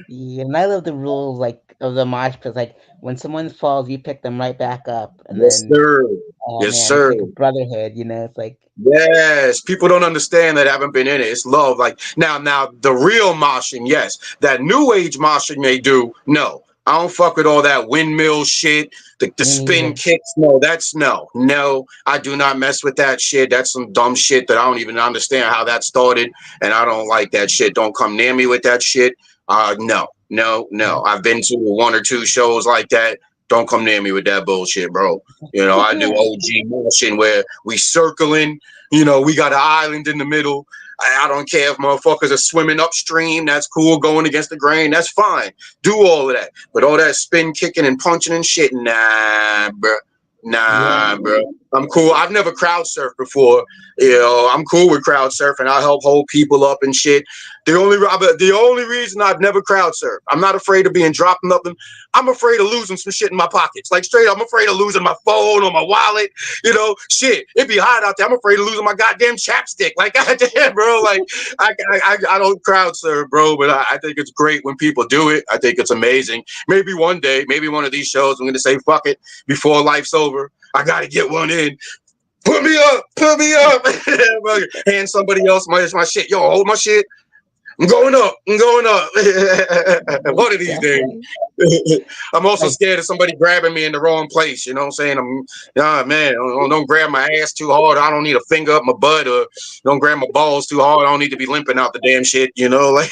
Yeah, and I love the rules like of the mosh pit. Like when someone falls, you pick them right back up, and Yes, then sir. oh Yes, man, it's sir. like a brotherhood. It's like Yes, people don't understand that haven't been in it. It's love. Like now, the real moshing, yes. That new age moshing they do, no. I don't fuck with all that windmill shit, the me spin neither. kicks. No, that's no, no. I do not mess with that shit. That's some dumb shit that I don't even understand how that started, and I don't like that shit. Don't come near me with that shit. No, no, Yeah. no. I've been to one or two shows like that. Don't come near me with that bullshit, bro. I do Yeah. OG motion where we circling. We got an island in the middle. I don't care if motherfuckers are swimming upstream. That's cool. Going against the grain. That's fine. Do all of that. But all that spin kicking and punching and shit, nah, bro. Yeah. Nah, bro. I'm cool. I've never crowd surfed before. I'm cool with crowd surfing. I help hold people up and shit. The only reason I've never crowd surfed, I'm not afraid of being dropped nothing. I'm afraid of losing some shit in my pockets. Like straight up, I'm afraid of losing my phone or my wallet. Shit, it be hot out there. I'm afraid of losing my goddamn chapstick. Like, goddamn, bro. Like, I don't crowd surf, bro, but I think it's great when people do it. I think it's amazing. Maybe one day, maybe one of these shows, I'm going to say, fuck it, before life's over. I got to get one in. Put me up. Hand somebody else my shit. Yo, hold my shit. I'm going up. I'm going up. One of these days. Definitely. I'm also Like scared of somebody grabbing me in the wrong place. You know what I'm saying? Man, don't grab my ass too hard. I don't need a finger up my butt, or don't grab my balls too hard. I don't need to be limping out the damn shit. Like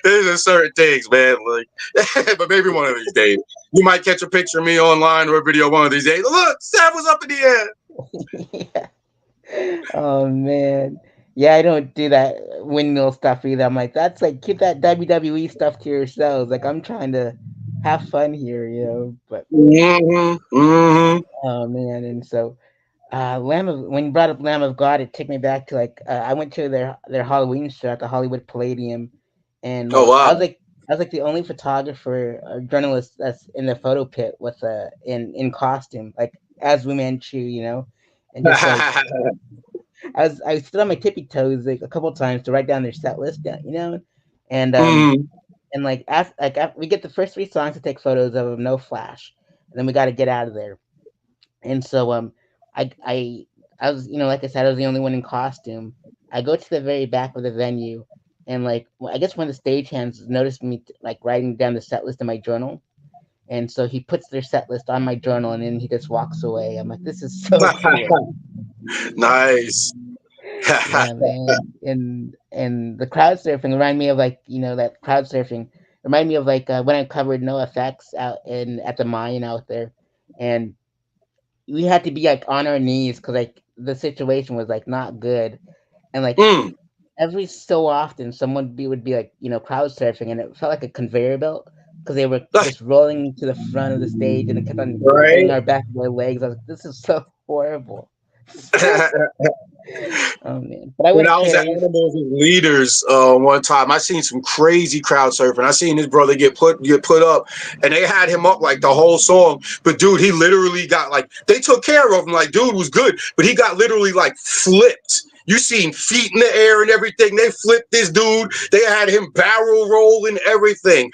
there's just certain things, man. Like, but maybe one of these days you might catch a picture of me online or a video one of these days. Look, Steph was up in the air. yeah. Oh man. Yeah, I don't do that windmill stuff either. I'm like, that's like keep that WWE stuff to yourselves. Like I'm trying to have fun here. But Mm-hmm. Mm-hmm. oh man, and so Lamb of when you brought up Lamb of God, it took me back to like I went to their Halloween show at the Hollywood Palladium, and Oh like wow. I was like the only photographer or journalist that's in the photo pit with in costume, like as Wu Manchu, and just like I stood on my tippy toes like a couple times to write down their set list, and Mm. like after we get the first three songs to take photos of them, no flash, and then we got to get out of there. And so I I I was like I said, I was the only one in costume. I go to the very back of the venue, and like I guess one of the stagehands noticed me like writing down the set list in my journal, and so he puts their set list on my journal, and then he just walks away. I'm like, this is so cool. Nice. Yeah, man. And the crowd surfing remind me of like that crowd surfing remind me of like when I covered No Effects out in at the mine out there, and we had to be like on our knees because like the situation was like not good, and like Mm. every so often someone would be like crowd surfing, and it felt like a conveyor belt because they were just rolling to the front of the stage and it kept on hitting Right. our back of our legs. I was like, this is so horrible. Oh man, but I When wouldn't I was trade at any. Animals and Leaders one time, I seen some crazy crowd surfing. I seen his brother get put up, and they had him up like the whole song. But dude, he literally got like they took care of him. Like dude was good, but he got literally like flipped. You seen feet in the air and everything. They flipped this dude. They had him barrel roll and everything.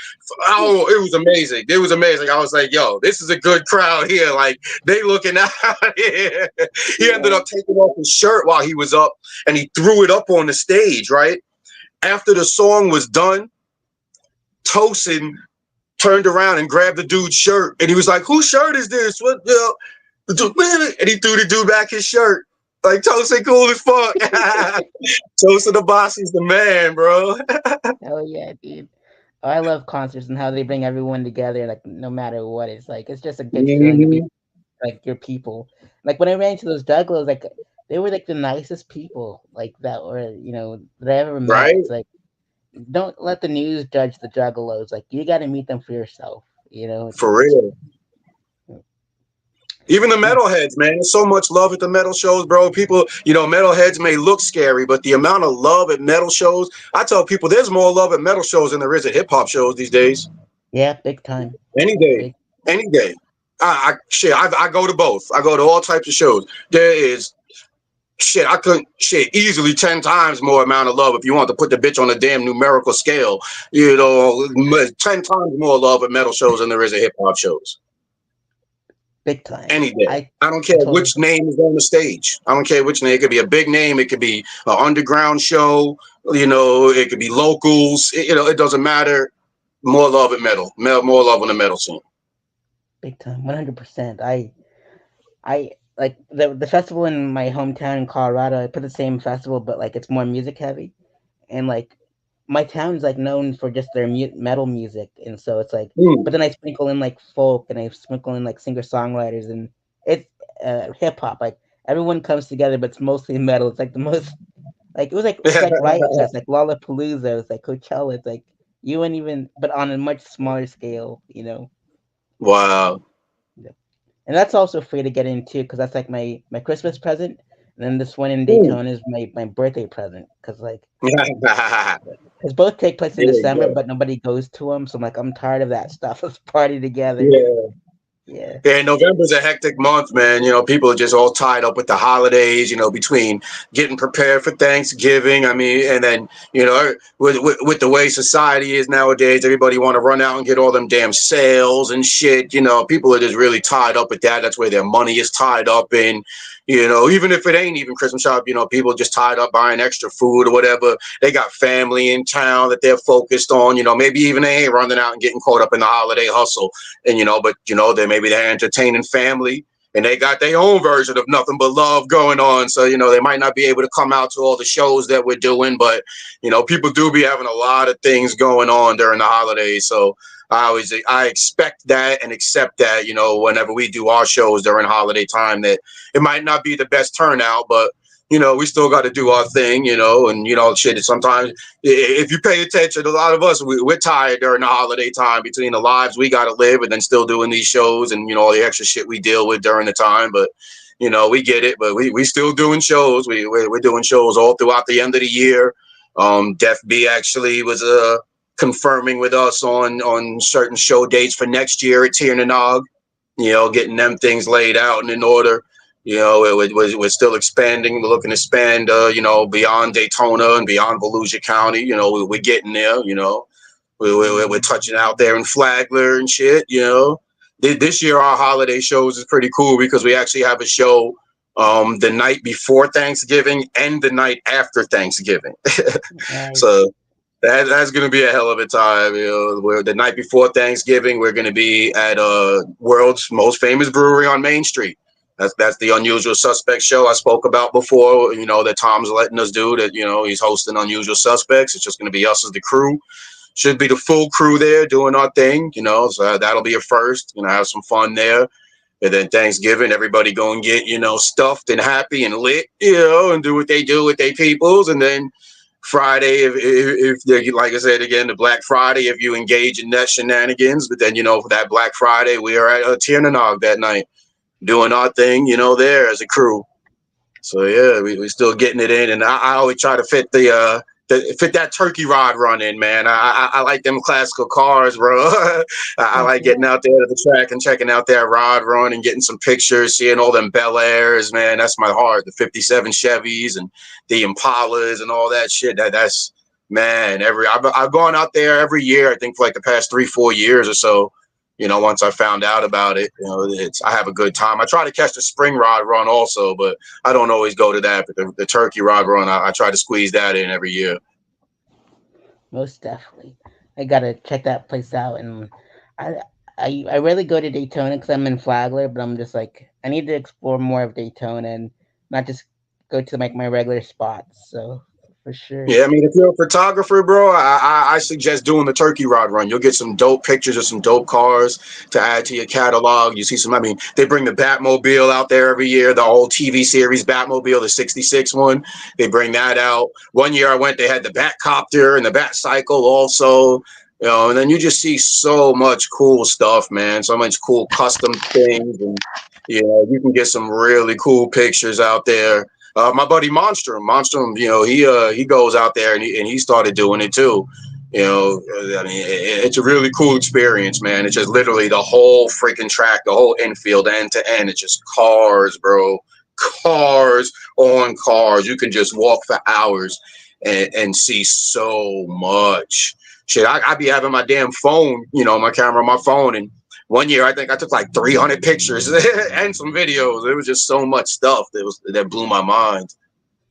Oh, it was amazing. It was amazing. I was like, yo, this is a good crowd here. Like they looking out here. He ended Yeah. up taking off his shirt while he was up, and he threw it up on the stage, right? After the song was done, Tosin turned around and grabbed the dude's shirt, and he was like, whose shirt is this? What, and he threw the dude back his shirt. Like, Tosin cool as fuck. Tosin the boss is the man, bro. Hell yeah, dude. Oh, I love concerts and how they bring everyone together, like no matter what. It's just a good feeling to be Mhm. like your people. Like when I ran into those juggalos, like they were like the nicest people, like that were that I ever met. Right? It's like don't let the news judge the juggalos. Like you got to meet them for yourself. It's For like real. Even the yeah, metalheads, man. There's so much love at the metal shows, bro. People, metalheads may look scary, but the amount of love at metal shows, I tell people there's more love at metal shows than there is at hip hop shows these days. yeah, big time, Any day, big. any day. I go to both. I go to all types of shows. There is. shit, I couldn't shit easily 10 times more amount of love if you want to put the bitch on a damn numerical scale. You know, 10 times more love at metal shows than there is at hip hop shows. big time. Any day. I don't I care totally which name is on the stage. I don't care which name. It could be a big name. It could be an underground show. You know, it could be locals. You know, it doesn't matter. More love at metal. More love on the metal scene. big time, 100%. I like the festival in my hometown in Colorado. I put the same festival, but like it's more music heavy, and like my town's like known for just their metal music, and so it's like. Mm. But then I sprinkle in like folk, and I sprinkle in like singer songwriters, and it's hip hop. Like everyone comes together, but it's mostly metal. It's like the most like it's like Riot Fest, like Lollapalooza, it's like Coachella. It's like you wouldn't even, but on a much smaller scale, you know. Wow. Yeah. And that's also free to get into because that's like my Christmas present. And then this one in Mm. Daytona is my birthday present because like There because both take place in you December, go. but nobody goes to them. So I'm like I'm tired of that stuff. Let's party together. Yeah. Yeah, Yeah, November's a hectic month, man. You know, people are just all tied up with the holidays, you know, between getting prepared for Thanksgiving. I mean, and then, you know, with the way society is nowadays, everybody want to run out and get all them damn sales and shit. You know, people are just really tied up with that. That's where their money is tied up in. You know, even if it ain't even Christmas shop, you know, people just tied up buying extra food or whatever. They got family in town that they're focused on. You know, maybe even they ain't running out and getting caught up in the holiday hustle and you know, but you know, they maybe they're entertaining family and they got their own version of nothing but love going on. So, you know, they might not be able to come out to all the shows that we're doing, but you know, people do be having a lot of things going on during the holidays. So I expect that and accept that, you know, whenever we do our shows during holiday time, that it might not be the best turnout, but you know, we still got to do our thing, you know, and you know, shit. Sometimes, if you pay attention, a lot of us we're tired during the holiday time between the lives we got to live and then still doing these shows and you know all the extra shit we deal with during the time. But you know, we get it. But we still doing shows. We're doing shows all throughout the end of the year. Def B actually was confirming with us on certain show dates for next year at Tiernanog, you know, getting them things laid out and in order. You know, we're still expanding. We're looking to expand, you know, beyond Daytona and beyond Volusia County. You know, we're getting there. You know, we're touching out there in Flagler and shit. You know, this year our holiday shows is pretty cool because we actually have a show the night before Thanksgiving and the night after Thanksgiving. nice. So that's going to be a hell of a time. You know, where the night before Thanksgiving, we're going to be at world's most famous brewery on Main Street. That's the Unusual Suspects show I spoke about before. You know that Tom's letting us do that. You know he's hosting Unusual Suspects. It's just going to be us as the crew. Should be the full crew there doing our thing. You know, so that'll be a first. You know, have some fun there. And then Thanksgiving, everybody go and get, you know, stuffed and happy and lit, you know, and do what they do with their peoples. And then Friday, if they, like I said again, the Black Friday, if you engage in that shenanigans, but then you know for that Black Friday, we are at Tiernanog that night doing our thing, you know, there as a crew. So yeah, we still getting it in, and I always try to fit fit that turkey rod run in, man. I like them classical cars, bro. I like getting out there to the track and checking out that rod run and getting some pictures, seeing all them Bel Airs, man. That's my heart. The '57 Chevys and the Impalas and all that shit. That's man. I've gone out there every year. I think for like the past 3-4 years or so. You know, once I found out about it, you know, I have a good time. I try to catch the spring rod run also, but I don't always go to that. But the turkey rod run, I try to squeeze that in every year. Most definitely. I gotta check that place out, and I I rarely go to Daytona because I'm in Flagler, but I'm just like I need to explore more of Daytona and not just go to like my regular spots. So for sure. Yeah, I mean, if you're a photographer, bro, I suggest doing the turkey rod run. You'll get some dope pictures of some dope cars to add to your catalog. You see some, I mean, they bring the Batmobile out there every year, the old TV series Batmobile, the '66 one. They bring that out. One year I went, they had the Batcopter and the Batcycle also. You know, and then you just see so much cool stuff, man. So much cool custom things, and you know, you can get some really cool pictures out there. My buddy Monstrum, you know, he goes out there and he started doing it too. You know, I mean, it's a really cool experience, man. It's just literally the whole freaking track, the whole infield, end to end. It's just cars, bro. cars on cars. You can just walk for hours and see so much shit. I be having my damn phone, my camera on my phone, and one year I think I took like 300 pictures and some videos. It was just so much stuff that blew my mind.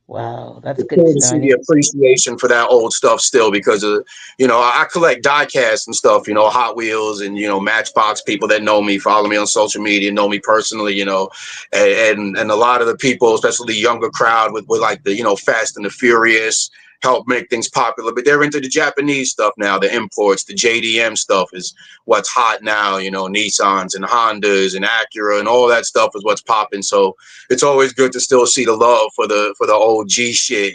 Wow, that's It's good cool to to know. see the appreciation for that old stuff still because of, I collect die casts and stuff, Hot Wheels and, Matchbox. People that know me, follow me on social media, know me personally, and a lot of the people, especially the younger crowd with like the, Fast and the Furious, help make things popular, but they're into the Japanese stuff now. The imports, the JDM stuff is what's hot now, Nissans and Hondas and Acura and all that stuff is what's popping. So it's always good to still see the love for the old G shit.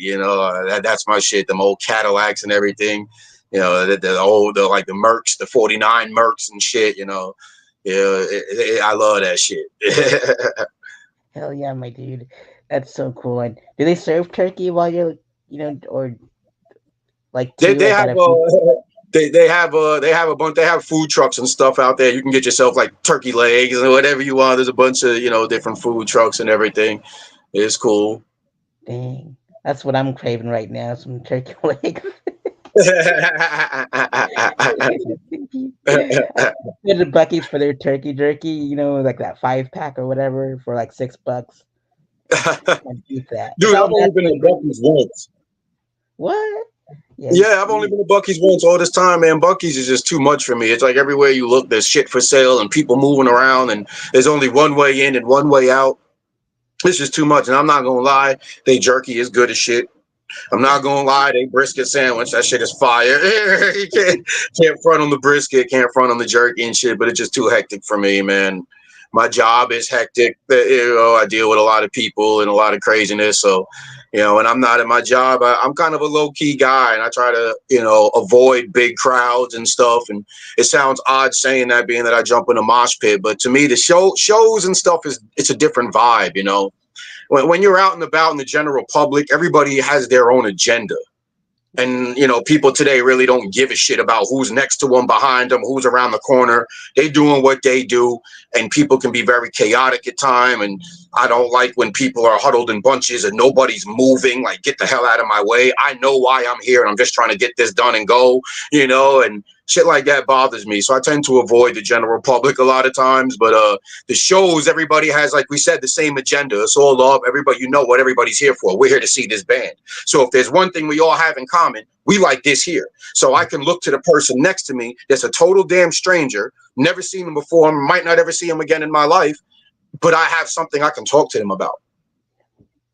That's my shit. Them old Cadillacs and everything. The old like the Mercs, the 49 Mercs and shit. I love that shit. Hell yeah, my dude. That's so cool. And do they serve turkey while you're, or like they two they like have at a food? they have a bunch. They have food trucks and stuff out there. You can get yourself like turkey legs and whatever you want. There's a bunch of different food trucks and everything. It's cool. Dang, that's what I'm craving right now. Some turkey legs. I go to Bucky's for their turkey jerky. Like that 5 pack or whatever for like $6. Can't beat that. It's Dude, all I've only been natural to ingredients. Bucky's once. What? Yeah, Yeah, I've only been to Bucky's once all this time, man. Bucky's is just too much for me. It's like everywhere you look, there's shit for sale and people moving around, and there's only one way in and one way out. It's just too much. And I'm not gonna lie, they jerky is good as shit. I'm not gonna lie, they brisket sandwich, that shit is fire. You can't front on the brisket, can't front on the jerky and shit, but it's just too hectic for me, man. My job is hectic. I deal with a lot of people and a lot of craziness. So, when I'm not at my job, I'm kind of a low key guy, and I try to, avoid big crowds and stuff. And it sounds odd saying that, being that I jump in a mosh pit, but to me, the shows and stuff it's a different vibe. When you're out and about in the general public, everybody has their own agenda. And, people today really don't give a shit about who's next to them, behind them, who's around the corner. They doing what they do. And people can be very chaotic at time. And I don't like when people are huddled in bunches and nobody's moving, like, get the hell out of my way. I know why I'm here and I'm just trying to get this done and go, and shit like that bothers me. So I tend to avoid the general public a lot of times. But the shows, everybody has, like we said, the same agenda. It's all love. Everybody, what everybody's here for. We're here to see this band. So if there's one thing we all have in common, we like this here. So I can look to the person next to me that's a total damn stranger, never seen them before, might not ever see them again in my life, but I have something I can talk to them about.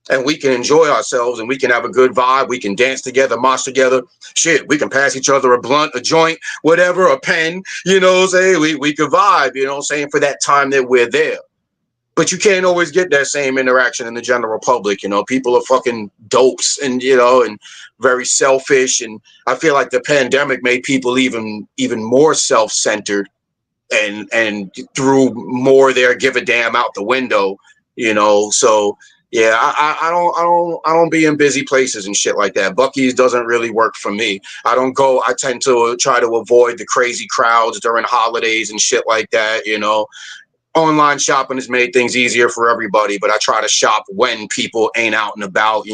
And we can enjoy ourselves and we can have a good vibe. We can dance together, mosh together. Shit, we can pass each other a blunt, a joint, whatever, a pen, we could vibe, for that time that we're there. But you can't always get that same interaction in the general public. People are fucking dopes and very selfish. And I feel like the pandemic made people even more self-centered and threw more of their give a damn out the window. So yeah, I don't be in busy places and shit like that. Bucky's doesn't really work for me. I don't go. I tend to try to avoid the crazy crowds during holidays and shit like that. Online shopping has made things easier for everybody, but I try to shop when people ain't out and about.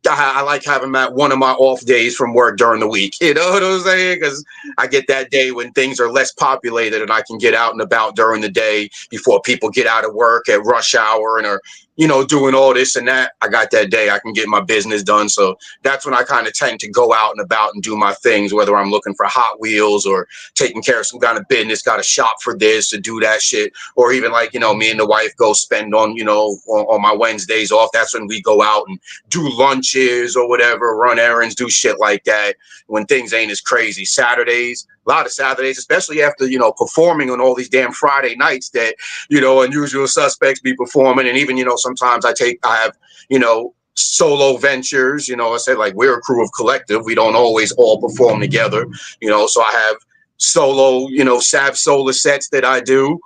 I like having one of my off days from work during the week. You know what I'm saying? Because I get that day when things are less populated and I can get out and about during the day before people get out of work at rush hour and are, doing all this and that. I got that day. I can get my business done. So that's when I kind of tend to go out and about and do my things, whether I'm looking for Hot Wheels or taking care of some kind of business, got to shop for this, to do that shit. Or even like, me and the wife go spend on my Wednesdays off. That's when we go out and do lunches or whatever, run errands, do shit like that when things ain't as crazy. Saturdays, a lot of Saturdays, especially after, performing on all these damn Friday nights that, Unusual Suspects be performing. And even, sometimes I have, solo ventures, I said, like, we're a crew of collective. We don't always all perform together, so I have solo, SavSola sets that I do,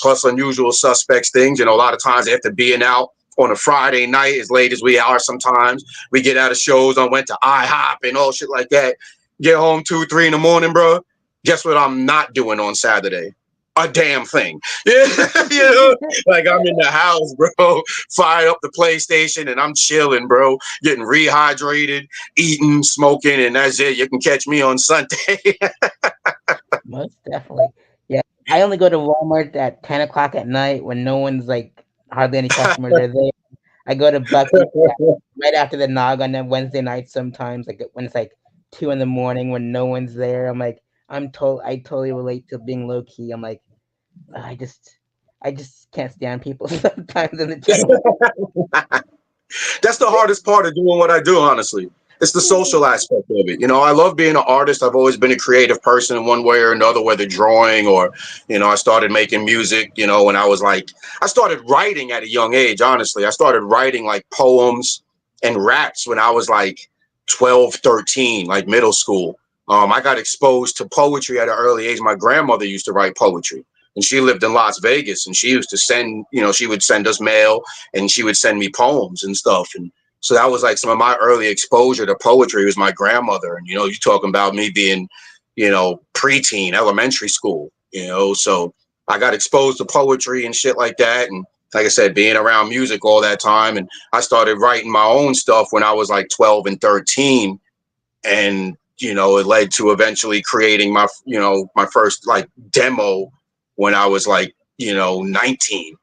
plus Unusual Suspects things. A lot of times after being out on a Friday night, as late as we are sometimes, we get out of shows. I went to IHOP and all shit like that. Get home 2, 3 in the morning, bro. Guess what I'm not doing on Saturday? a damn thing. Yeah, like I'm in the house, bro, fire up the PlayStation and I'm chilling, bro, getting rehydrated, eating, smoking, and that's it. You can catch me on Sunday. Most definitely. Yeah, I only go to Walmart at 10 o'clock at night when no one's like hardly any customers are there. I go to Bucky's right after the nog on a Wednesday night sometimes, like when it's like 2 in the morning when no one's there. I'm like, I totally relate to being low key. I'm like, I just, I just can't stand people sometimes in the checkout. That's the hardest part of doing what I do, honestly. It's the social aspect of it. I love being an artist. I've always been a creative person in one way or another, whether drawing or, I started making music, when I started writing at a young age, honestly. I started writing like poems and raps when I was like 12, 13, like middle school. I got exposed to poetry at an early age. My grandmother used to write poetry and she lived in Las Vegas and she used to send, she would send us mail and she would send me poems and stuff. And so that was like some of my early exposure to poetry was my grandmother. And, you're talking about me being, preteen, elementary school, so I got exposed to poetry and shit like that. And like I said, being around music all that time. And I started writing my own stuff when I was like 12 and 13. And, it led to eventually creating my first like demo when I was like, 19,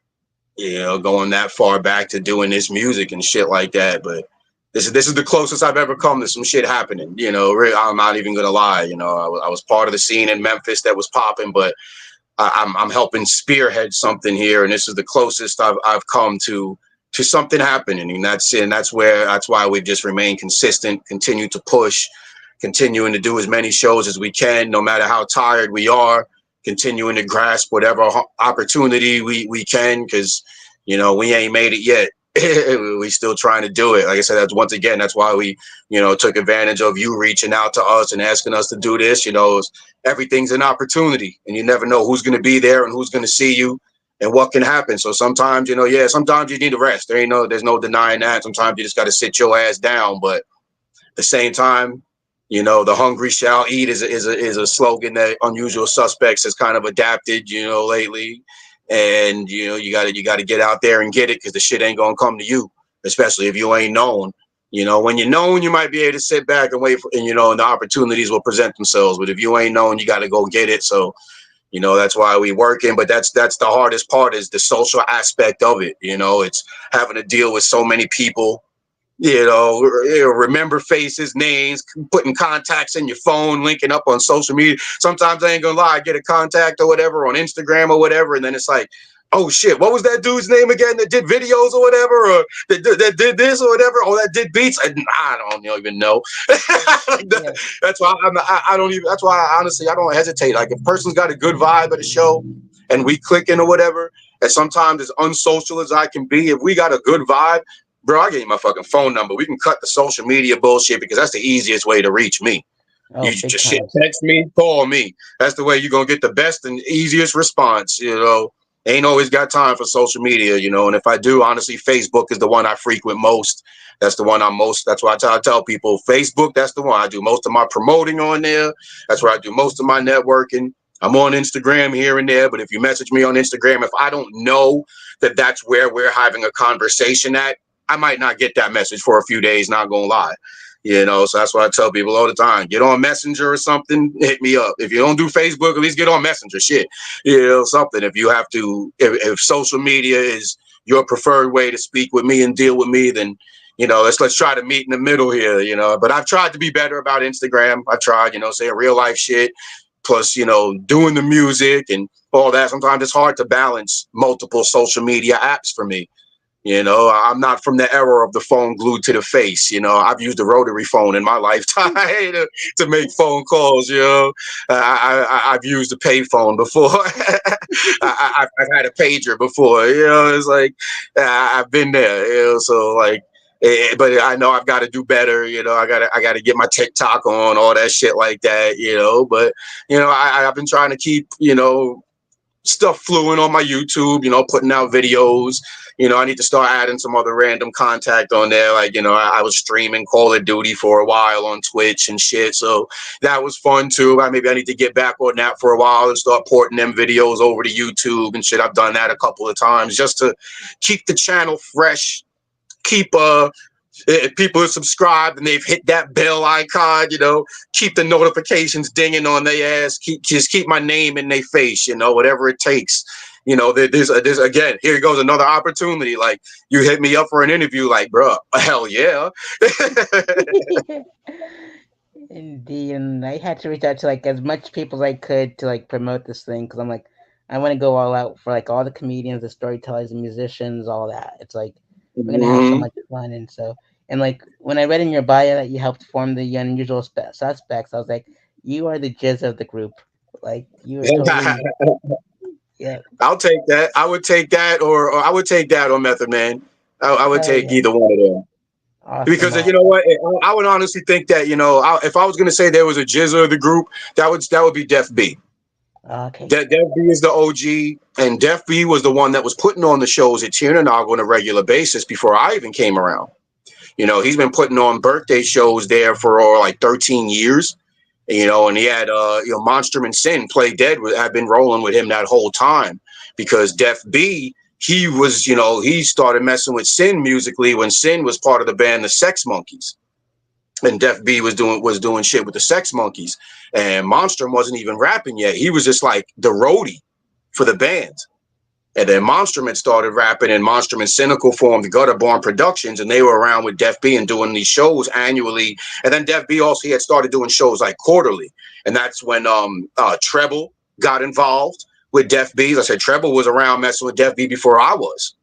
going that far back to doing this music and shit like that. But this is the closest I've ever come to some shit happening. I'm not even gonna lie. I was part of the scene in Memphis that was popping, but I'm helping spearhead something here, and this is the closest I've come to something happening, and that's why we just remain consistent, continue to push, continuing to do as many shows as we can, no matter how tired we are, continuing to grasp whatever opportunity we can, because we ain't made it yet. We still trying to do it. Like I said, that's why we took advantage of you reaching out to us and asking us to do this. Everything's an opportunity, and you never know who's going to be there and who's going to see you and what can happen. So sometimes, sometimes you need to rest. There's no denying that. Sometimes you just got to sit your ass down, but at the same time, the hungry shall eat is a slogan that Unusual Suspects has kind of adapted, lately. And you gotta get out there and get it, because the shit ain't gonna come to you, especially if you ain't known. When you're known, you might be able to sit back and wait for, and the opportunities will present themselves. But if you ain't known, you gotta go get it. So that's why we working. But that's the hardest part, is the social aspect of it. It's having to deal with so many people, remember faces, names, putting contacts in your phone, linking up on social media. Sometimes I ain't gonna lie, I get a contact or whatever on Instagram or whatever, and then it's like, oh shit, what was that dude's name again that did videos or whatever, or that did this or whatever, or that did beats? I don't even know. Yeah. That's why I don't even. That's why honestly I don't hesitate. Like if a person's got a good vibe at a show, and we clicking or whatever, and sometimes as unsocial as I can be, if we got a good vibe, bro, I give you my fucking phone number. We can cut the social media bullshit, because that's the easiest way to reach me. Oh, You big just shit, time. text me, call me. That's the way you're gonna get the best and easiest response. Ain't always got time for social media, and if I do, honestly, Facebook is the one I frequent most. That's the one I'm most. That's why I tell people, Facebook, that's the one I do most of my promoting on there. That's where I do most of my networking. I'm on Instagram here and there, but if you message me on Instagram, if I don't know that that's where we're having a conversation at, I might not get that message for a few days, not gonna lie. So that's what I tell people all the time. Get on Messenger or something, hit me up. If you don't do Facebook, at least get on Messenger. Shit. Something. If you have to, if social media is your preferred way to speak with me and deal with me, then let's try to meet in the middle here, But I've tried to be better about Instagram. I've tried, saying real life shit, plus, doing the music and all that. Sometimes it's hard to balance multiple social media apps for me. I'm not from the era of the phone glued to the face. I've used a rotary phone in my lifetime to make phone calls. I've used a pay phone before. I've had a pager before. It's like I've been there. So like, but I know I've got to do better. I gotta get my TikTok on, all that shit like that. But I've been trying to keep stuff fluent on my YouTube, putting out videos. I need to start adding some other random contact on there. Like, I was streaming Call of Duty for a while on Twitch and shit. So that was fun too. Maybe I need to get back on that for a while and start porting them videos over to YouTube and shit. I've done that a couple of times just to keep the channel fresh, keep if people are subscribed and they've hit that bell icon, keep the notifications dinging on their ass, keep my name in their face, whatever it takes. There's again, here goes another opportunity. Like, you hit me up for an interview, like, bro, hell yeah. Indeed, and I had to reach out to like as much people as I could to like promote this thing because I'm like, I want to go all out for like all the comedians, the storytellers, the musicians, all that. It's like we're gonna have so Mhm. much fun, and so and like when I read in your bio that you helped form the Unusual Suspects, I was like, you are the jizz of the group. Like you are totally yeah, I'll take that. I would take that, or I would take that on Method Man. I would hell take yeah, either one of them. awesome, Because you know awesome. what, I would honestly think that if I was going to say there was a jizzer of the group, that would be Def B. Okay, Def B is the OG, and Def B was the one that was putting on the shows at Tiernanog on a regular basis before I even came around. He's been putting on birthday shows there for like 13 years. And he had Monster and Sin Play Dead had been rolling with him that whole time, because Def B, he was, he started messing with Sin musically when Sin was part of the band the Sex Monkeys, and Def B was doing shit with the Sex Monkeys, and Monster wasn't even rapping yet. He was just like the roadie for the band. And then Monsterman started rapping, and Monsterman Cynical formed Gutterborn Productions, and they were around with Def B and doing these shows annually. And then Def B also, he had started doing shows like quarterly, and that's when Treble got involved with Def B. As I said, Treble was around messing with Def B before I was.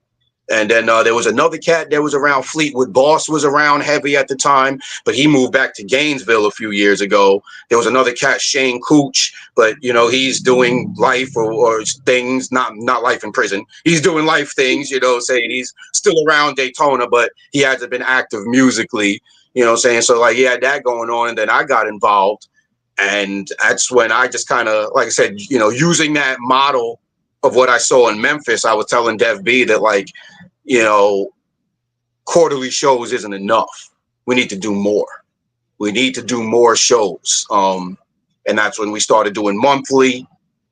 And then there was another cat that was around. Fleetwood Boss was around heavy at the time, but he moved back to Gainesville a few years ago. There was another cat, Shane Cooch, but he's doing life or things, not life in prison. He's doing life things, saying he's still around Daytona, but he hasn't been active musically, saying. So like he had that going on, and then I got involved, and that's when I just kind of, like I said, using that model of what I saw in Memphis, I was telling Dev B that, like, you know, quarterly shows isn't enough. We need to do more. We need to do more shows. And that's when we started doing monthly.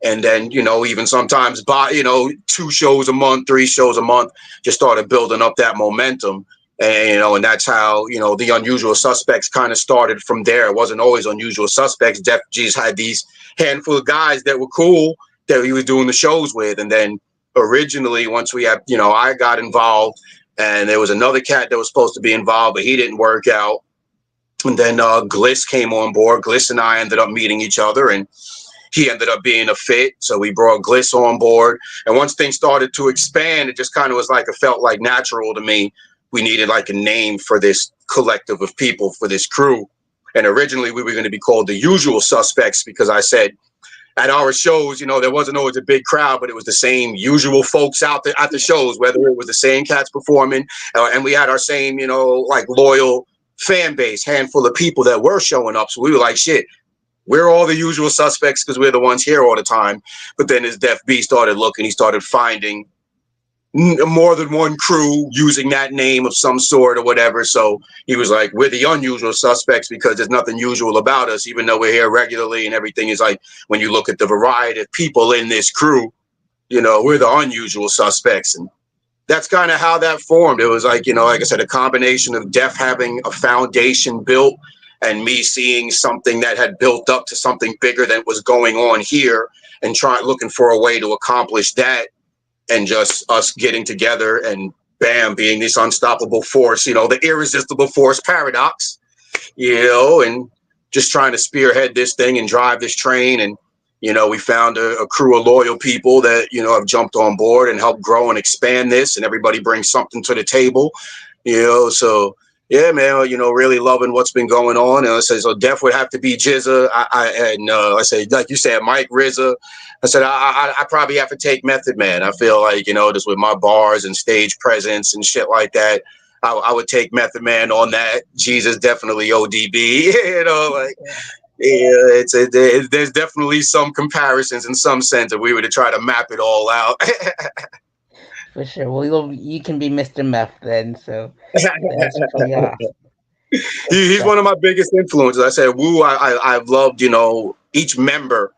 And then, even sometimes 2 shows a month, 3 shows a month, just started building up that momentum. And that's how, the Unusual Suspects kind of started from there. It wasn't always Unusual Suspects. Def G's had these handful of guys that were cool that he was doing the shows with. And then originally, once we had, I got involved, and there was another cat that was supposed to be involved, but he didn't work out. And then Gliss came on board. Gliss and I ended up meeting each other, and he ended up being a fit. So we brought Gliss on board. And once things started to expand, it just kind of was like, it felt like natural to me. We needed like a name for this collective of people, for this crew. And originally we were going to be called the Usual Suspects, because I said at our shows, there wasn't always a big crowd, but it was the same usual folks out there at the shows, whether it was the same cats performing, and we had our same, like loyal fan base, handful of people that were showing up. So we were like, shit, we're all the Usual Suspects because we're the ones here all the time. But then as Def B started looking, he started finding more than one crew using that name of some sort or whatever. So he was like, we're the Unusual Suspects because there's nothing usual about us, even though we're here regularly and everything is like, when you look at the variety of people in this crew, we're the Unusual Suspects. And that's kind of how that formed. It was like, like I said, a combination of Def having a foundation built and me seeing something that had built up to something bigger than was going on here, and looking for a way to accomplish that, and just us getting together and bam, being this unstoppable force, the irresistible force paradox, and just trying to spearhead this thing and drive this train. And, we found a crew of loyal people that, have jumped on board and helped grow and expand this, and everybody brings something to the table, so yeah, man, really loving what's been going on. And I said, so Def would have to be Jizza. I said, like you said, Mike Rizza. I said, I probably have to take Method Man. I feel like, just with my bars and stage presence and shit like that, I would take Method Man on that. Jesus, definitely ODB, like, Yeah, there's definitely some comparisons in some sense if we were to try to map it all out. For sure. Well, you can be Mr. Meth then, so that's pretty awesome. He's That's one of my biggest influences. I said, Wu, I've loved, each member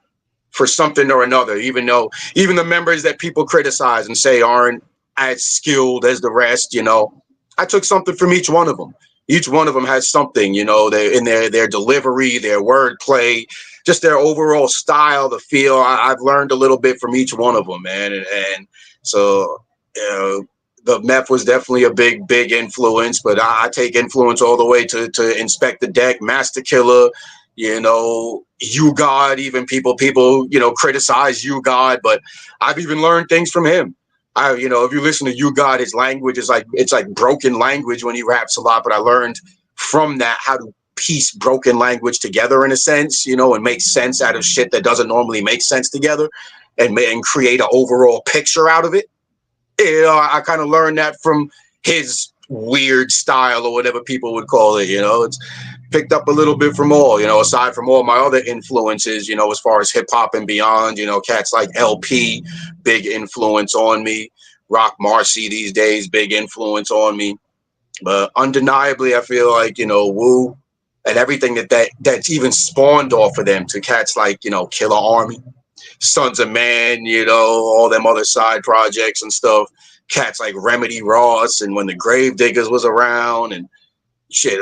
for something or another, even the members that people criticize and say aren't as skilled as the rest, I took something from each one of them. Each one of them has something, in their delivery, their wordplay, just their overall style, the feel. I've learned a little bit from each one of them, man, and so the meth was definitely a big influence. But I take influence all the way to Inspect the Deck, Master Killer, you God. Even people criticize you God, but I've even learned things from him. If you listen to you God, his language is like, it's like broken language when he raps a lot. But I learned from that how to piece broken language together in a sense, and make sense out of shit that doesn't normally make sense together, and create an overall picture out of it. I kind of learned that from his weird style or whatever people would call it. It's picked up a little bit from all, aside from all my other influences, as far as hip hop and beyond, cats like LP, big influence on me. Rock Marcy these days, big influence on me. But undeniably, I feel like, Wu and everything that's even spawned off of them, to cats like, Killer Army, Sons of Man, all them other side projects and stuff. Cats like Remedy Ross, and when the Grave Diggers was around, and shit,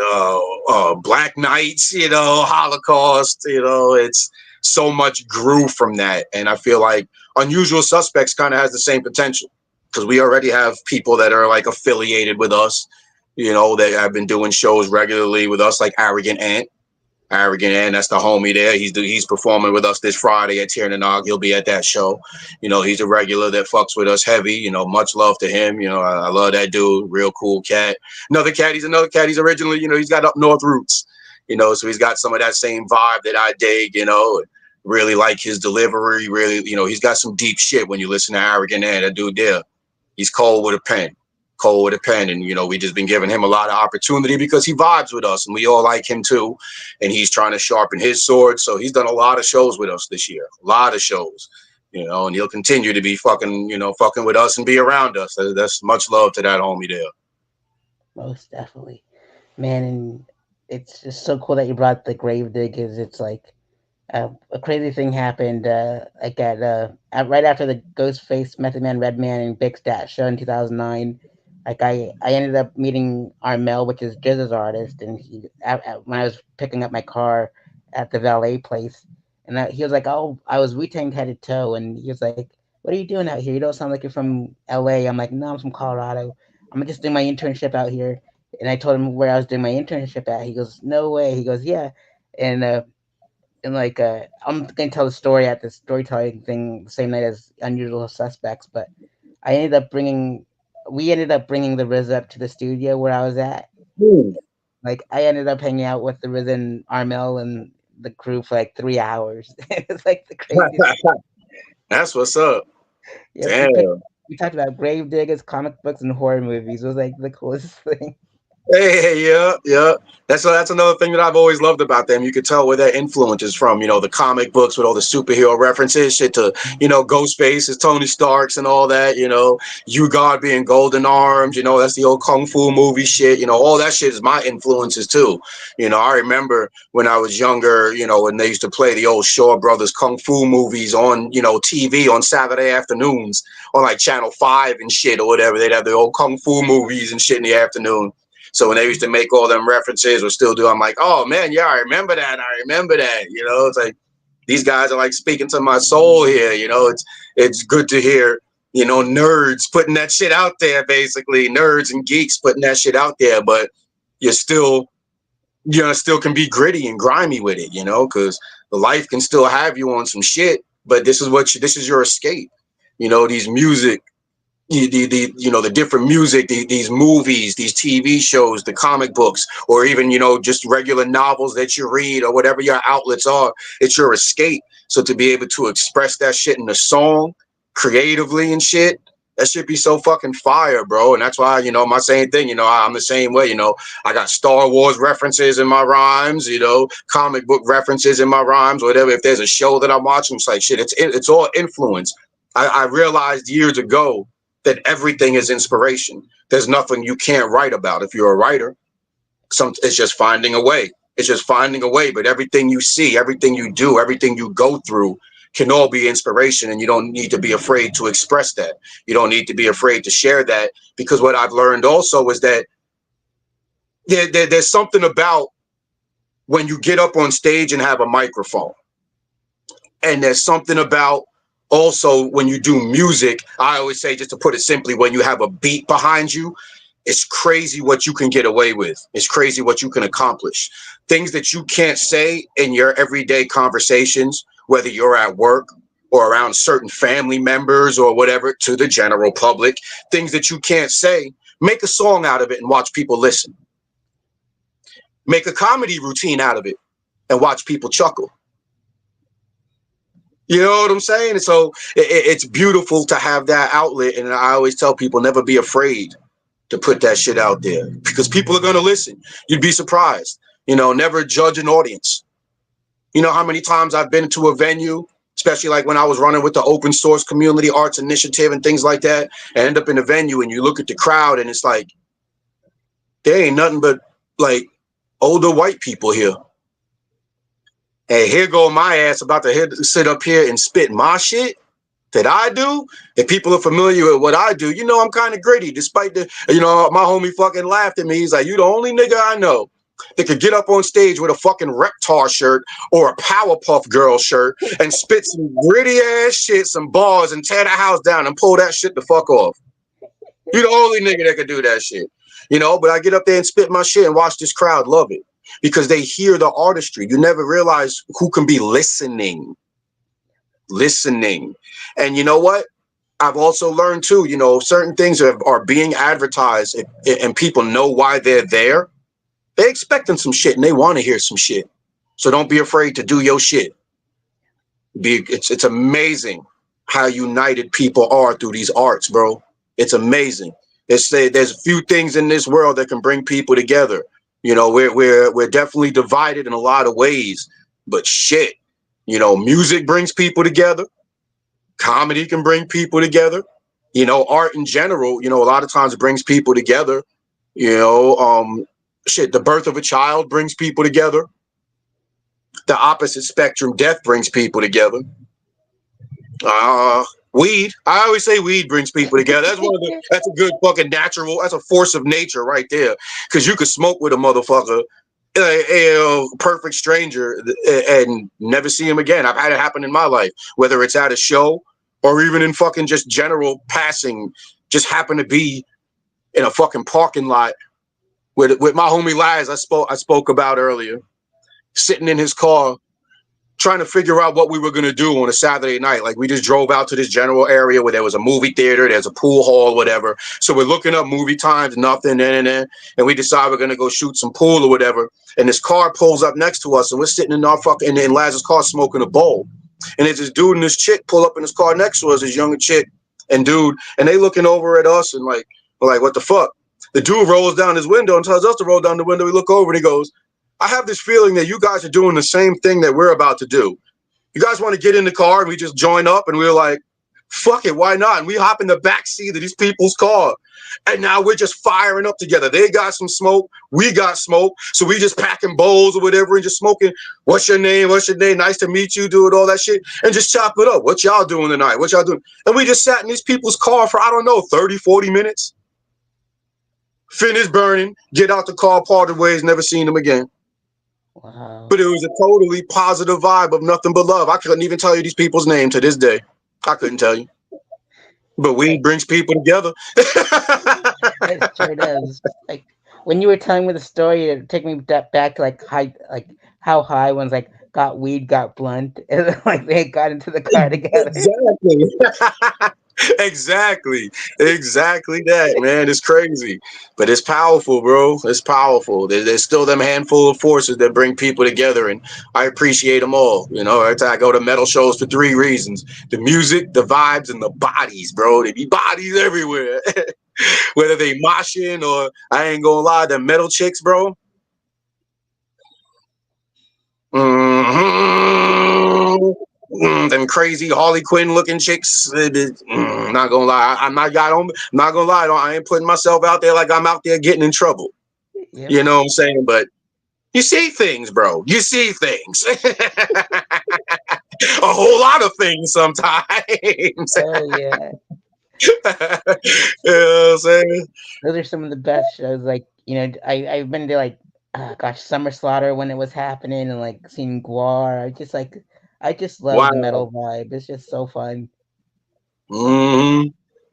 Black Knights, Holocaust, it's so much grew from that. And I feel like Unusual Suspects kind of has the same potential, because we already have people that are like affiliated with us, that have been doing shows regularly with us, like Arrogant Ant, that's the homie there. He's performing with us this Friday at Tiernanog. He'll be at that show. He's a regular that fucks with us heavy. Much love to him. I love that dude. Real cool cat. Another cat. He's originally, he's got up north roots. So he's got some of that same vibe that I dig. Really like his delivery. Really, he's got some deep shit when you listen to Arrogant Ant. That dude there, he's cold with a pen. Cold with a pen. And we just been giving him a lot of opportunity because he vibes with us and we all like him too. And he's trying to sharpen his sword. So he's done a lot of shows with us this year. A lot of shows. And he'll continue to be fucking with us and be around us. That's much love to that homie there. most definitely, man. And it's just so cool that you brought the grave diggers. It's like a crazy thing happened. Like right after the Ghostface, Method Man, Redman, and Big Stat show in 2009. Like I ended up meeting Armel, which is Jizz's artist, and when I was picking up my car at the valet place, and he was like, "Oh, I was Wu-Tang head to toe," and he was like, "What are you doing out here? You don't sound like you're from L.A." I'm like, "No, I'm from Colorado. I'm just doing my internship out here." And I told him where I was doing my internship at. He goes, "No way." He goes, "Yeah," and like I'm gonna tell the story at the storytelling thing the same night as Unusual Suspects, but I ended up bringing we ended up bringing the Riz up to the studio where I was at. Hmm. Like I ended up hanging out with the Riz and Armel and the crew for like 3 hours. It was like the craziest. That's what's up. Yep, Damn. we talked about grave diggers, comic books, and horror movies. It was like the coolest thing. Hey, yeah, yeah. That's another thing that I've always loved about them. You could tell where their influence is from. The comic books with all the superhero references, shit to Ghostface is Tony Stark's and all that. You God being Golden Arms. That's the old kung fu movie shit. All that shit is my influences too. I remember when I was younger. When they used to play the old Shaw Brothers kung fu movies on TV on Saturday afternoons on like Channel 5 and shit or whatever. They'd have the old kung fu movies and shit in the afternoon. So when they used to make all them references or still do, I'm like, oh man, yeah, I remember that. I remember that. It's like these guys are like speaking to my soul here. It's good to hear, nerds putting that shit out there, basically. Nerds and geeks putting that shit out there, but you're still, still can be gritty and grimy with it, because the life can still have you on some shit, but this is your escape. These music, the different music, these movies, these TV shows, the comic books, or even just regular novels that you read or whatever your outlets are. It's your escape. So to be able to express that shit in a song creatively and shit, That shit be so fucking fire, bro. And that's why, my same thing, I'm the same way, I got Star Wars references in my rhymes, comic book references in my rhymes, whatever. If there's a show that I'm watching, it's like shit, it's all influence. I realized years ago that everything is inspiration. There's nothing you can't write about if you're a writer. It's just finding a way. It's just finding a way. But everything you see, everything you do, everything you go through can all be inspiration, and you don't need to be afraid to express that. You don't need to be afraid to share that, because what I've learned also is that there's something about when you get up on stage and have a microphone, and there's something about also when you do music. I always say, just to put it simply, when you have a beat behind you, it's crazy what you can get away with. It's crazy what you can accomplish. Things that you can't say in your everyday conversations, whether you're at work or around certain family members or whatever, to the general public, things that you can't say, make a song out of it and watch people listen. Make a comedy routine out of it and watch people chuckle. You know what I'm saying? And so it's beautiful to have that outlet. And I always tell people, never be afraid to put that shit out there, because people are going to listen. You'd be surprised. Never judge an audience. You know how many times I've been to a venue, especially like when I was running with the open source community arts initiative and things like that, and end up in a venue and you look at the crowd and it's like, there ain't nothing but like older white people here. And here go my ass about to sit up here and spit my shit that I do. If people are familiar with what I do, I'm kind of gritty. Despite my homie fucking laughed at me. He's like, you the only nigga I know that could get up on stage with a fucking Reptar shirt or a Powerpuff Girl shirt and spit some gritty ass shit, some bars, and tear the house down and pull that shit the fuck off. You the only nigga that could do that shit. But I get up there and spit my shit and watch this crowd love it, because they hear the artistry. You never realize who can be listening. And you know what? I've also learned too, certain things are being advertised, and people know why they're there. They're expecting some shit and they want to hear some shit. So don't be afraid to do your shit. It's amazing how united people are through these arts, bro. It's amazing. There's a few things in this world that can bring people together. We're definitely divided in a lot of ways, but shit, music brings people together. Comedy can bring people together. Art in general, a lot of times brings people together. The birth of a child brings people together. The opposite spectrum, death, brings people together. Weed. I always say weed brings people together. That's a good fucking natural. That's a force of nature right there. Because you could smoke with a motherfucker, a perfect stranger, and never see him again. I've had it happen in my life, whether it's at a show or even in fucking just general passing. Just happen to be in a fucking parking lot with my homie Laz. I spoke about earlier, sitting in his car, trying to figure out what we were going to do on a Saturday night. Like, we just drove out to this general area where there was a movie theater, there's a pool hall, whatever. So we're looking up movie times, nothing, and we decide we're going to go shoot some pool or whatever. And this car pulls up next to us, and we're sitting in our in Laz's car smoking a bowl. And there's this dude and this chick pull up in his car next to us, this younger chick and dude, and they looking over at us and we're like, what the fuck? The dude rolls down his window and tells us to roll down the window. We look over and he goes, I have this feeling that you guys are doing the same thing that we're about to do. You guys want to get in the car? And we just join up, and we were like, fuck it, why not? And we hop in the back seat of these people's car. And now we're just firing up together. They got some smoke. We got smoke. So we just packing bowls or whatever and just smoking. What's your name? What's your name? Nice to meet you. Doing all that shit. And just chop it up. What y'all doing tonight? What y'all doing? And we just sat in these people's car for, I don't know, 30, 40 minutes. Finish burning. Get out the car, parted ways, never seen them again. Wow. But it was a totally positive vibe of nothing but love. I couldn't even tell you these people's name to this day. I couldn't tell you. But weed brings people together. It sure does. Like, when you were telling me the story, it took me back to how high ones got weed, got blunt, and they got into the car together. Exactly. Exactly. Exactly that, man. It's crazy. But it's powerful, bro. It's powerful. There's still them handful of forces that bring people together, and I appreciate them all. You know, every time I go to metal shows for three reasons: the music, the vibes, and the bodies, bro. They be bodies everywhere. Whether they moshing or, I ain't gonna lie, the metal chicks, bro. Mm-hmm. Them crazy Harley Quinn looking chicks. Not gonna lie, I'm not. I'm not gonna lie. I ain't putting myself out there like I'm out there getting in trouble. Yep. You know what I'm saying? But you see things, bro. You see things. A whole lot of things sometimes. Oh yeah. You know what I'm saying? Those are some of the best shows. Like I've been to like gosh, Summer Slaughter when it was happening, and like seeing Guar. I just love the Wow. metal vibe. It's just so fun. hmm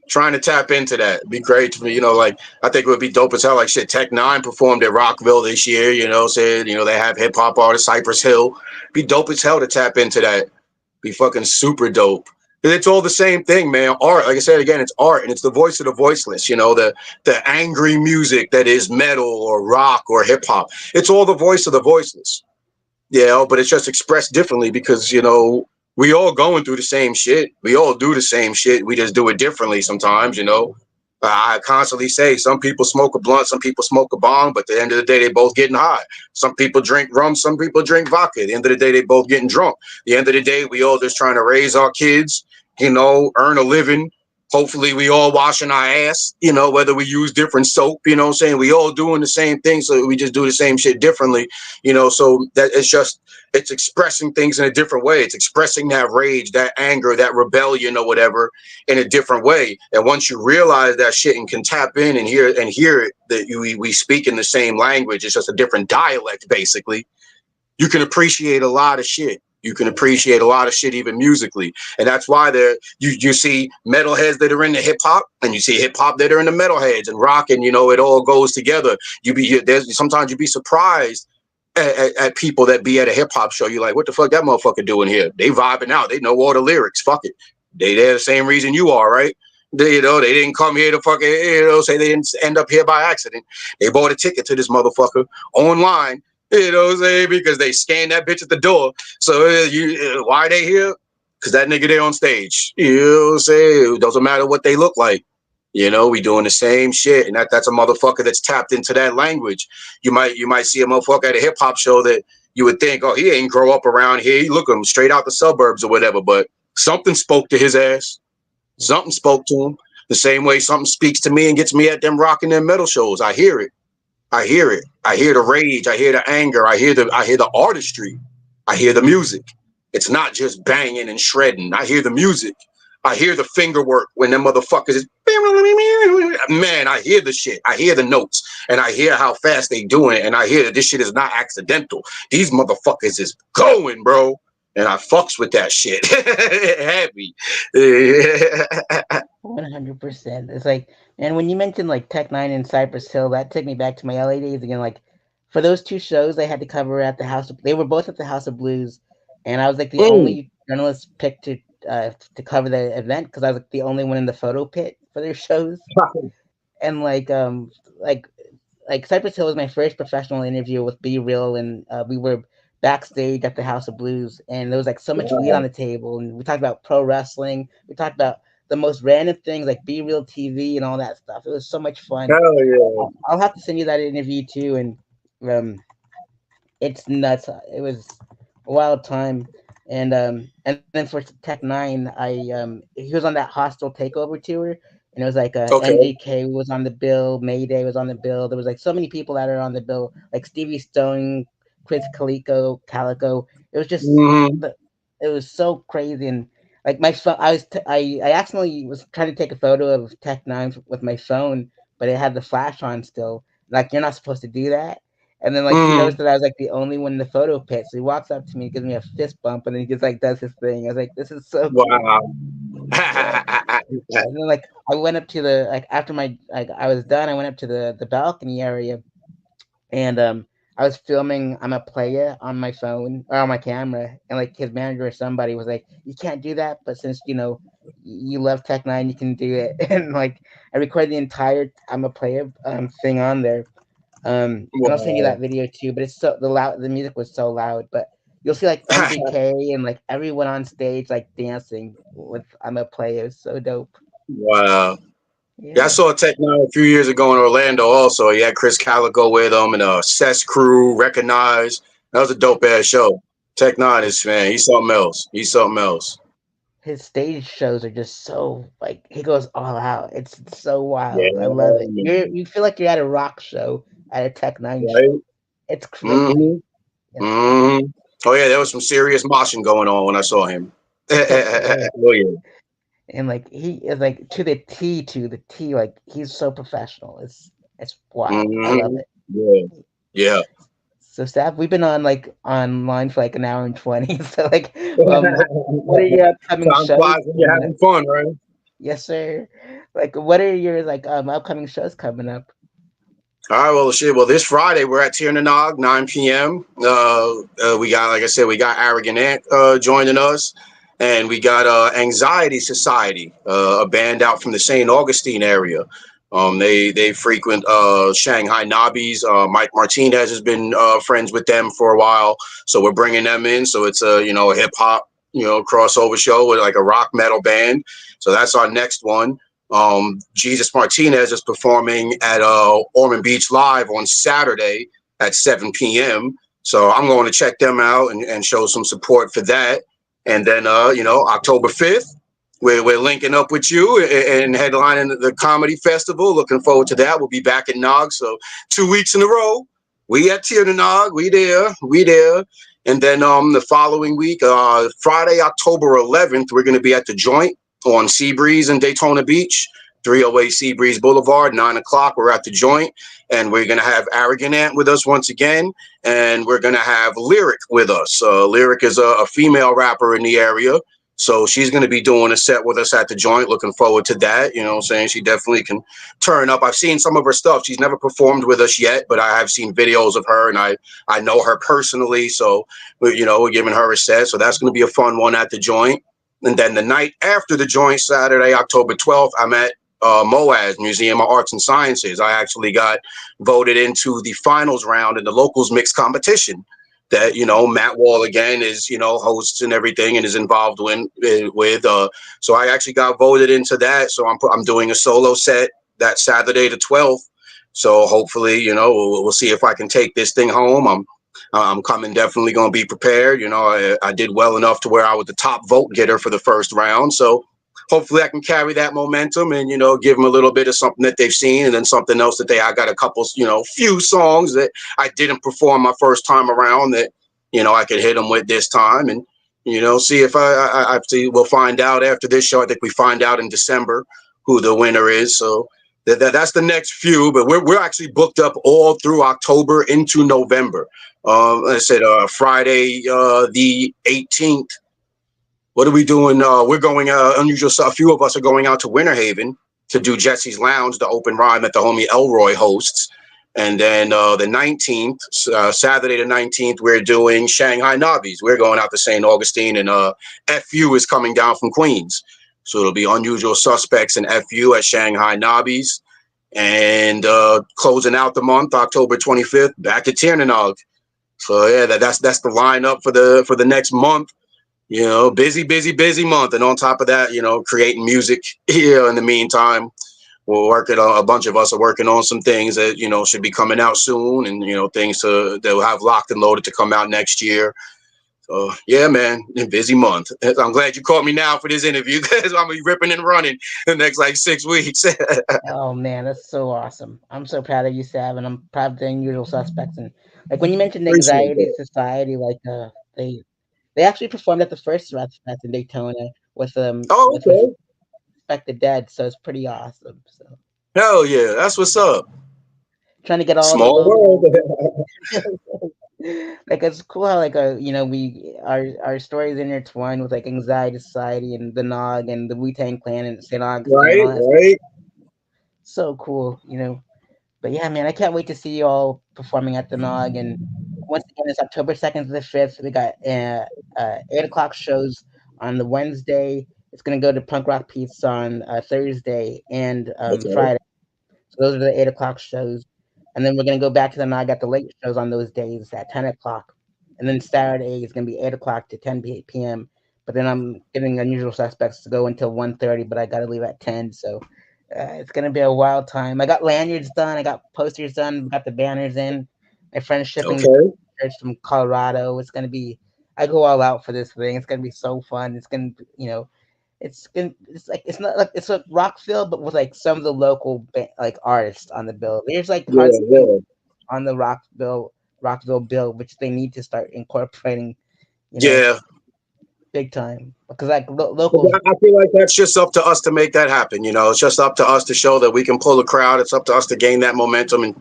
Trying to tap into that. Be great for me. You know, like I think it would be dope as hell. Like shit, Tech Nine performed at Rockville this year. You know, said they have hip hop artist Cypress Hill. Be dope as hell to tap into that. Be fucking super dope. It's all the same thing, man. Art, like I said again, it's art, and it's the voice of the voiceless. You know, the angry music that is metal or rock or hip hop. It's all the voice of the voiceless. But it's just expressed differently because we all going through the same shit. We all do the same shit. We just do it differently sometimes. I constantly say some people smoke a blunt, some people smoke a bong, but at the end of the day, they both getting high. Some people drink rum, some people drink vodka. At the end of the day, they both getting drunk. At the end of the day, we all just trying to raise our kids, earn a living. Hopefully, we all washing our ass, whether we use different soap, what I'm saying? We all doing the same thing, so we just do the same shit differently, so that it's expressing things in a different way. It's expressing that rage, that anger, that rebellion or whatever in a different way. And once you realize that shit and can tap in and hear it, that we speak in the same language, it's just a different dialect, basically. You can appreciate a lot of shit. You can appreciate a lot of shit even musically, and that's why you see metalheads that are into hip hop, and you see hip hop that are into metalheads and rock, and it all goes together. There's sometimes you'd be surprised at people that be at a hip hop show. You're like, what the fuck that motherfucker doing here? They vibing out. They know all the lyrics. Fuck it. They're the same reason you are, right? They didn't come here to fucking, say they didn't end up here by accident. They bought a ticket to this motherfucker online, what I'm saying? Because they scanned that bitch at the door. So why are they here? Because that nigga there on stage. You know what I'm saying? It doesn't matter what they look like. We doing the same shit, and that's a motherfucker that's tapped into that language. You might see a motherfucker at a hip hop show that you would think, oh, he ain't grow up around here. You look at him straight out the suburbs or whatever, but something spoke to his ass. Something spoke to him. The same way something speaks to me and gets me at them rocking them metal shows. I hear it. I hear it. I hear the rage. I hear the anger. I hear the artistry. I hear the music. It's not just banging and shredding. I hear the music. I hear the finger work when them motherfuckers is, man, I hear the shit. I hear the notes and I hear how fast they doing it. And I hear that this shit is not accidental. These motherfuckers is going, bro. And I fucks with that shit. Heavy. 100%. It's like, and when you mentioned like Tech Nine and Cypress Hill, that took me back to my LA days again. Like, for those two shows, I had to cover at the House. They were both at the House of Blues, and I was like the Mm. only journalist picked to cover the event because I was like the only one in the photo pit for their shows. And like like Cypress Hill was my first professional interview with Be Real, and we were backstage at the House of Blues, and there was like so much weed on Wow. the table, and we talked about pro wrestling, we talked about the most random things like Be Real TV and all that stuff. It was so much fun. Hell yeah. I'll have to send you that interview too, and it's nuts. It was a wild time, and then for Tech Nine, he was on that Hostile Takeover tour, and it was like Okay. MGK was on the bill, Mayday was on the bill. There was like so many people that are on the bill, like Stevie Stone, Chris Calico. It was just hmm the, it was so crazy, and like my phone, I accidentally was trying to take a photo of Tech Nine with my phone, but it had the flash on still. Like you're not supposed to do that. And then like he hmm noticed that I was like the only one in the photo pit, so he walks up to me, gives me a fist bump, and then he just like does his thing. I was like, this is so cool. Wow. Yeah. And then like I went up to the like after my like I was done, I went up to the balcony area, and I was filming I'm a player on my phone or on my camera, and like his manager or somebody was like, you can't do that, but since you love Tech Nine, you can do it. And like I recorded the entire I'm a player thing on there. And I'll send you Wow. that video too. But it's so the music was so loud. But you'll see like MGK and like everyone on stage like dancing with I'm a player. It's so dope. Wow. Yeah, I Yeah, saw Tech Nine a few years ago in Orlando. Also, he had Chris Calico with him and Cess Crew. Recognize that was a dope ass show. Tech Nine is man. He's something else. He's something else. his stage shows are just so like he goes all out. It's so Yeah, wild. I love it. man. You feel like you're at a rock show, at a Tech Nine Right. show. It's crazy. Mm-hmm. You know. Mm-hmm. Oh yeah, there was some serious moshing going on when I saw him. Yes, sir. Oh yeah. And like he is like to the T, like he's so professional. It's wild. I love Mm-hmm. it. Yeah. Yeah. So Saf, we've been on like online for like an hour and 20. So like what are your upcoming Time shows flies when you're coming up? having fun, right? Yes, sir. Like what are your like upcoming shows coming up? All right, well, shit. Well, this Friday we're at Tiernanog, 9 p.m. We got, like I said, we got Arrogant Ant joining us, and we got Anxiety Society, a band out from the St. Augustine area. They frequent Shanghai Nobbies. Mike Martinez has been friends with them for a while, so we're bringing them in. So it's a a hip hop crossover show with like a rock metal band. So that's our next one. Jesus Martinez is performing at Ormond Beach Live on Saturday at 7 p.m. So I'm going to check them out and show some support for that. And then, October 5th, we're linking up with you and headlining the comedy festival. Looking forward to that. We'll be back at Nog. So 2 weeks in a row, we at Tier to Nog. We there. We there. And then the following week, Friday, October 11th, we're going to be at the Joint on Seabreeze in Daytona Beach, 308 Seabreeze Boulevard, 9 o'clock. We're at the Joint, and we're going to have Arrogant Ant with us once again, and we're going to have Lyric with us. Lyric is a female rapper in the area, so she's going to be doing a set with us at the Joint. Looking forward to that. You know what I'm saying? She definitely can turn up. I've seen some of her stuff. She's never performed with us yet, but I have seen videos of her, and I know her personally, so we're giving her a set. So that's going to be a fun one at the Joint. And then the night after the Joint, Saturday, October 12th, I'm at MOAS, Museum of Arts and Sciences. I actually got voted into the finals round in the locals mixed competition that, Matt Wall again is, hosts and everything and is involved with. So I actually got voted into that. So I'm doing a solo set that Saturday the 12th. So hopefully, we'll see if I can take this thing home. I'm coming definitely going to be prepared. I did well enough to where I was the top vote getter for the first round. So hopefully I can carry that momentum and, give them a little bit of something that they've seen and then something else that I got a couple, few songs that I didn't perform my first time around that, I could hit them with this time and, see if I see, we'll find out after this show. I think we find out in December who the winner is. So that's the next few, but we're actually booked up all through October into November. I said Friday the 18th. What are we doing? We're going unusual. A few of us are going out to Winter Haven to do Jesse's Lounge, the open rhyme that the homie Elroy hosts. And then the 19th, Saturday the 19th, we're doing Shanghai Nobbies. We're going out to St. Augustine, and FU is coming down from Queens. So it'll be Unusual Suspects and FU at Shanghai Nobbies. And closing out the month, October 25th, back at Tiernanog. So yeah, that's the lineup for the next month. Busy, busy, busy month, and on top of that, creating music here in the meantime. We're working on a bunch of us are working on some things that should be coming out soon, and things that will have locked and loaded to come out next year. So yeah, man, busy month. I'm glad you caught me now for this interview because I'm gonna be ripping and running the next like 6 weeks. Oh man, that's so awesome. I'm so proud of you, Sav, and I'm proud of the Unusual Suspects. And like when you mentioned Appreciate Anxiety that. Society, like they actually performed at the first Rats Fest in Daytona Oh, with okay. Respect the Dead, so it's pretty awesome. So Hell yeah, that's what's up. trying to get all the Small world. locals. Like it's cool how like we our stories intertwined with like Anxiety Society and the Nog and the Wu-Tang Clan and St. Augustine and Right, all that stuff. right. So cool. But yeah, man, I can't wait to see you all performing at the Nog. And once again, it's October 2nd to the 5th. We got 8 o'clock shows on the Wednesday, It's gonna go to Punk Rock Pete's on Thursday and Okay. Friday. So those are the 8 o'clock shows, and then we're gonna go back to the I got the late shows on those days at 10 o'clock, and then Saturday is gonna be 8 o'clock to 10 p.m. But then I'm getting Unusual Suspects to go until 1:30, but I gotta leave at 10. So it's gonna be a wild time. I got lanyards done, I got posters done, got the banners in. My friend's shipping the Okay. shirts from Colorado. It's gonna be. I go all out for this thing. It's gonna be so fun. It's gonna, it's like it's not like it's like Rockville, but with like some of the local like artists on the bill. There's like Yeah, hardly anyone yeah, on the Rockville bill, which they need to start incorporating, you know, yeah. big time because like But locals. I feel like that's just up to us to make that happen. It's just up to us to show that we can pull a crowd. It's up to us to gain that momentum, and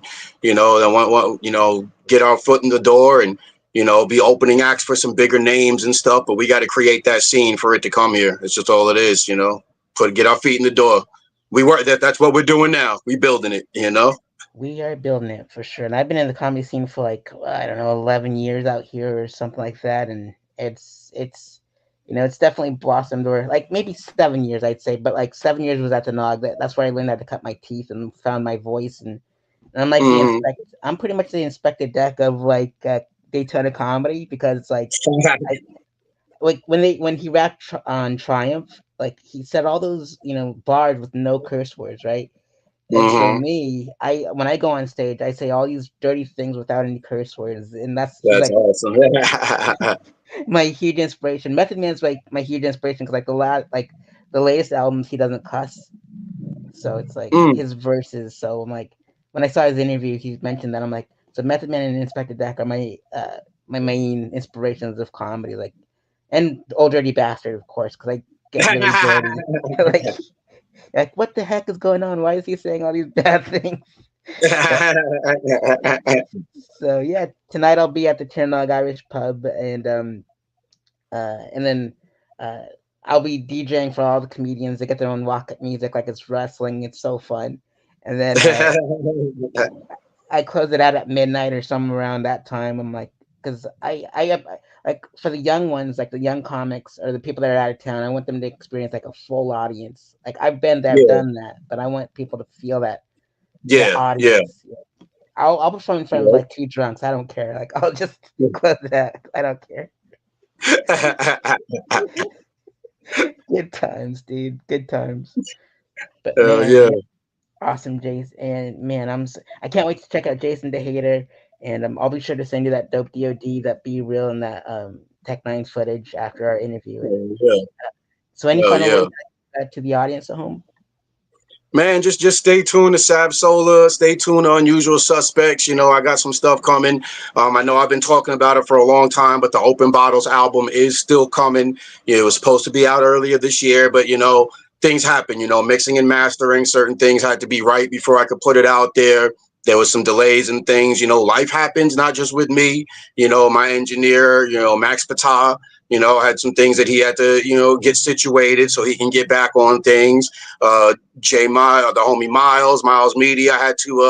and get our foot in the door, and be opening acts for some bigger names and stuff. But we got to create that scene for it to come here. It's just all it is. Get our feet in the door. We work that's what we're doing now. We building it. We are building it for sure. And I've been in the comedy scene for like I don't know 11 years out here or something like that, and it's definitely blossomed or like maybe 7 years I'd say, but like 7 years was at the Nog. That's where I learned how to cut my teeth and found my voice, and I'm like Hmm. I'm pretty much the inspector deck of like Daytona comedy because it's I like when he rapped on Triumph, like he said all those bars with no curse words, right? And so Hmm. me, I when I go on stage, I say all these dirty things without any curse words, and that's he's That's like awesome. my huge inspiration. Method Man's like my huge inspiration because the latest albums he doesn't cuss, so it's like Mm. his verses. So I'm like when I saw his interview, he mentioned that I'm like so Method Man and Inspector Deck are my main inspirations of comedy, like and Old Dirty Bastard of course because I get really dirty, like what the heck is going on? Why is he saying all these bad things? But so yeah, tonight I'll be at the Chernog Irish Pub, and then uh, I'll be DJing for all the comedians. They get their own walk up music, like it's wrestling. It's so fun. And then I close it out at midnight or somewhere around that time. I'm like, because I have like for the young ones, like the young comics or the people that are out of town, I want them to experience like a full audience. Like I've been there, I've Yeah, done that, but I want people to feel that yeah, yeah. audience. I'll perform in front of like two drunks. I don't care. Like I'll just close that. I don't care. Good times, dude. Good times. But man, Yeah. yeah, awesome, Jace. And man, I can't wait to check out Jason the Hater. And I'll be sure to send you that dope DOD, that Be Real, and that Tech Nine footage after our interview. And Yeah. so, any Hell final yeah. words to the audience at home? Man, just stay tuned to SavSola. Stay tuned to Unusual Suspects. I got some stuff coming. I know I've been talking about it for a long time, but the Open Bottles album is still coming. It was supposed to be out earlier this year, but things happen. Mixing and mastering, certain things had to be right before I could put it out there. There was some delays and things. Life happens, not just with me. My engineer, Max Patah, had some things that he had to, get situated so he can get back on things. J Miles, the homie Miles Media had to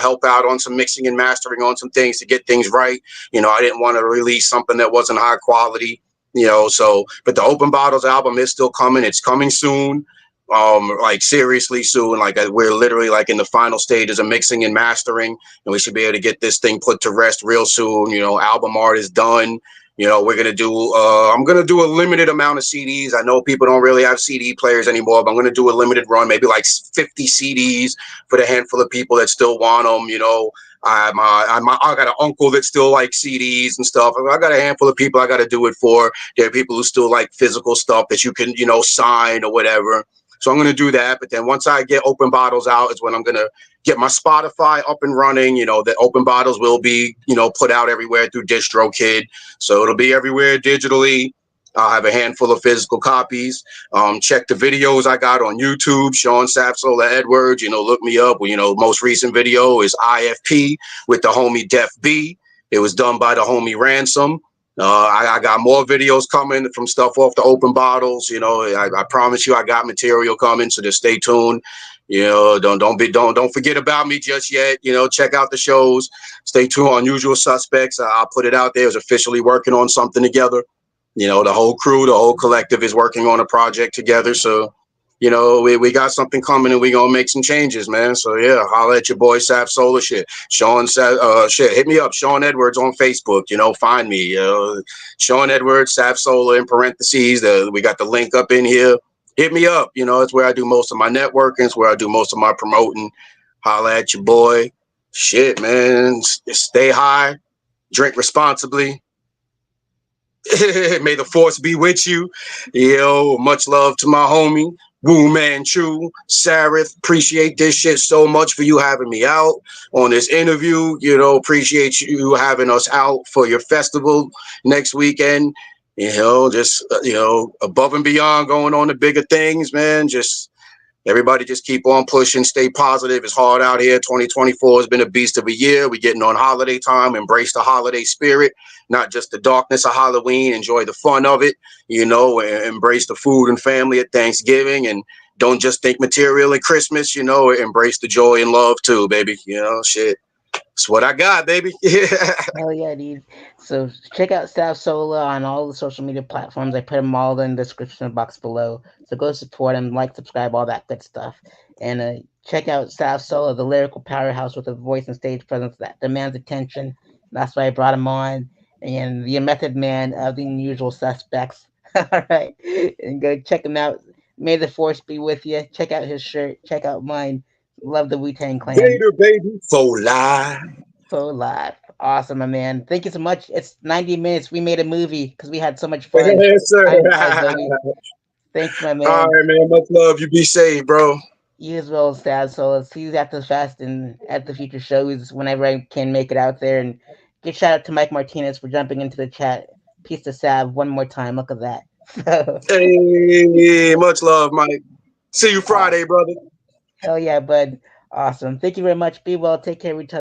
help out on some mixing and mastering on some things to get things right. I didn't want to release something that wasn't high quality. But the Open Bottles album is still coming. It's coming soon. Like seriously soon. Like we're literally like in the final stages of mixing and mastering, and we should be able to get this thing put to rest real soon. Album art is done. We're gonna do. I'm gonna do a limited amount of CDs. I know people don't really have CD players anymore, but I'm gonna do a limited run, maybe like 50 CDs for the handful of people that still want them. I got an uncle that still likes CDs and stuff. I got a handful of people I got to do it for. There are people who still like physical stuff that you can, sign or whatever. So I'm going to do that. But then once I get Open Bottles out is when I'm going to get my Spotify up and running. The Open Bottles will be, put out everywhere through DistroKid. So it'll be everywhere digitally. I'll have a handful of physical copies. Check the videos I got on YouTube, Sean SavSola Edwards. Look me up. Most recent video is IFP with the homie Def B. It was done by the homie Ransom. I got more videos coming from stuff off the Open Bottles. I promise you I got material coming, so just stay tuned. Don't forget about me just yet. Check out the shows. Stay tuned on Usual Suspects. I'll put it out there. It's officially working on something together. The whole crew, the whole collective is working on a project together. So, we got something coming and we gonna make some changes, man. So yeah, holla at your boy SavSola shit. Shit, hit me up, Sean Edwards on Facebook. Find me. Sean Edwards, SavSola in parentheses. We got the link up in here. Hit me up. It's where I do most of my networking. It's where I do most of my promoting. Holla at your boy. Shit, man. Stay high. Drink responsibly. May the force be with you. Much love to my homie, Wu Man Chu, Sarith. Appreciate this shit so much for you having me out on this interview. Appreciate you having us out for your festival next weekend. Just, above and beyond going on to bigger things, man. Just everybody just keep on pushing, stay positive. It's hard out here. 2024 has been a beast of a year. We're getting on holiday time. Embrace the holiday spirit, not just the darkness of Halloween. Enjoy the fun of it, and embrace the food and family at Thanksgiving. And don't just think material at Christmas, embrace the joy and love too, baby. Shit. That's what I got, baby. Hell yeah, dude. So check out SavSola on all the social media platforms. I put them all in the description box below. So go support him, like, subscribe, all that good stuff. And check out SavSola, the lyrical powerhouse with a voice and stage presence that demands attention. That's why I brought him on. And the method man of the unusual suspects. All right. And go check him out. May the force be with you. Check out his shirt. Check out mine. Love the Wu-Tang Clan. Vader, baby. For life. So live. Awesome, my man. Thank you so much. It's 90 minutes. We made a movie because we had so much fun. Yes, sir. Time flies, baby. Thanks, my All man. right, man. Much love. You be safe, bro. You as well, Sad. So let's see you at the fest and at the future shows whenever I can make it out there. And give shout out to Mike Martinez for jumping into the chat. Peace to Sav one more time. Look at that. So, Hey, much love, Mike. See you Friday, awesome. brother. Hell yeah, bud. Awesome. Thank you very much. Be well. Take care of each other.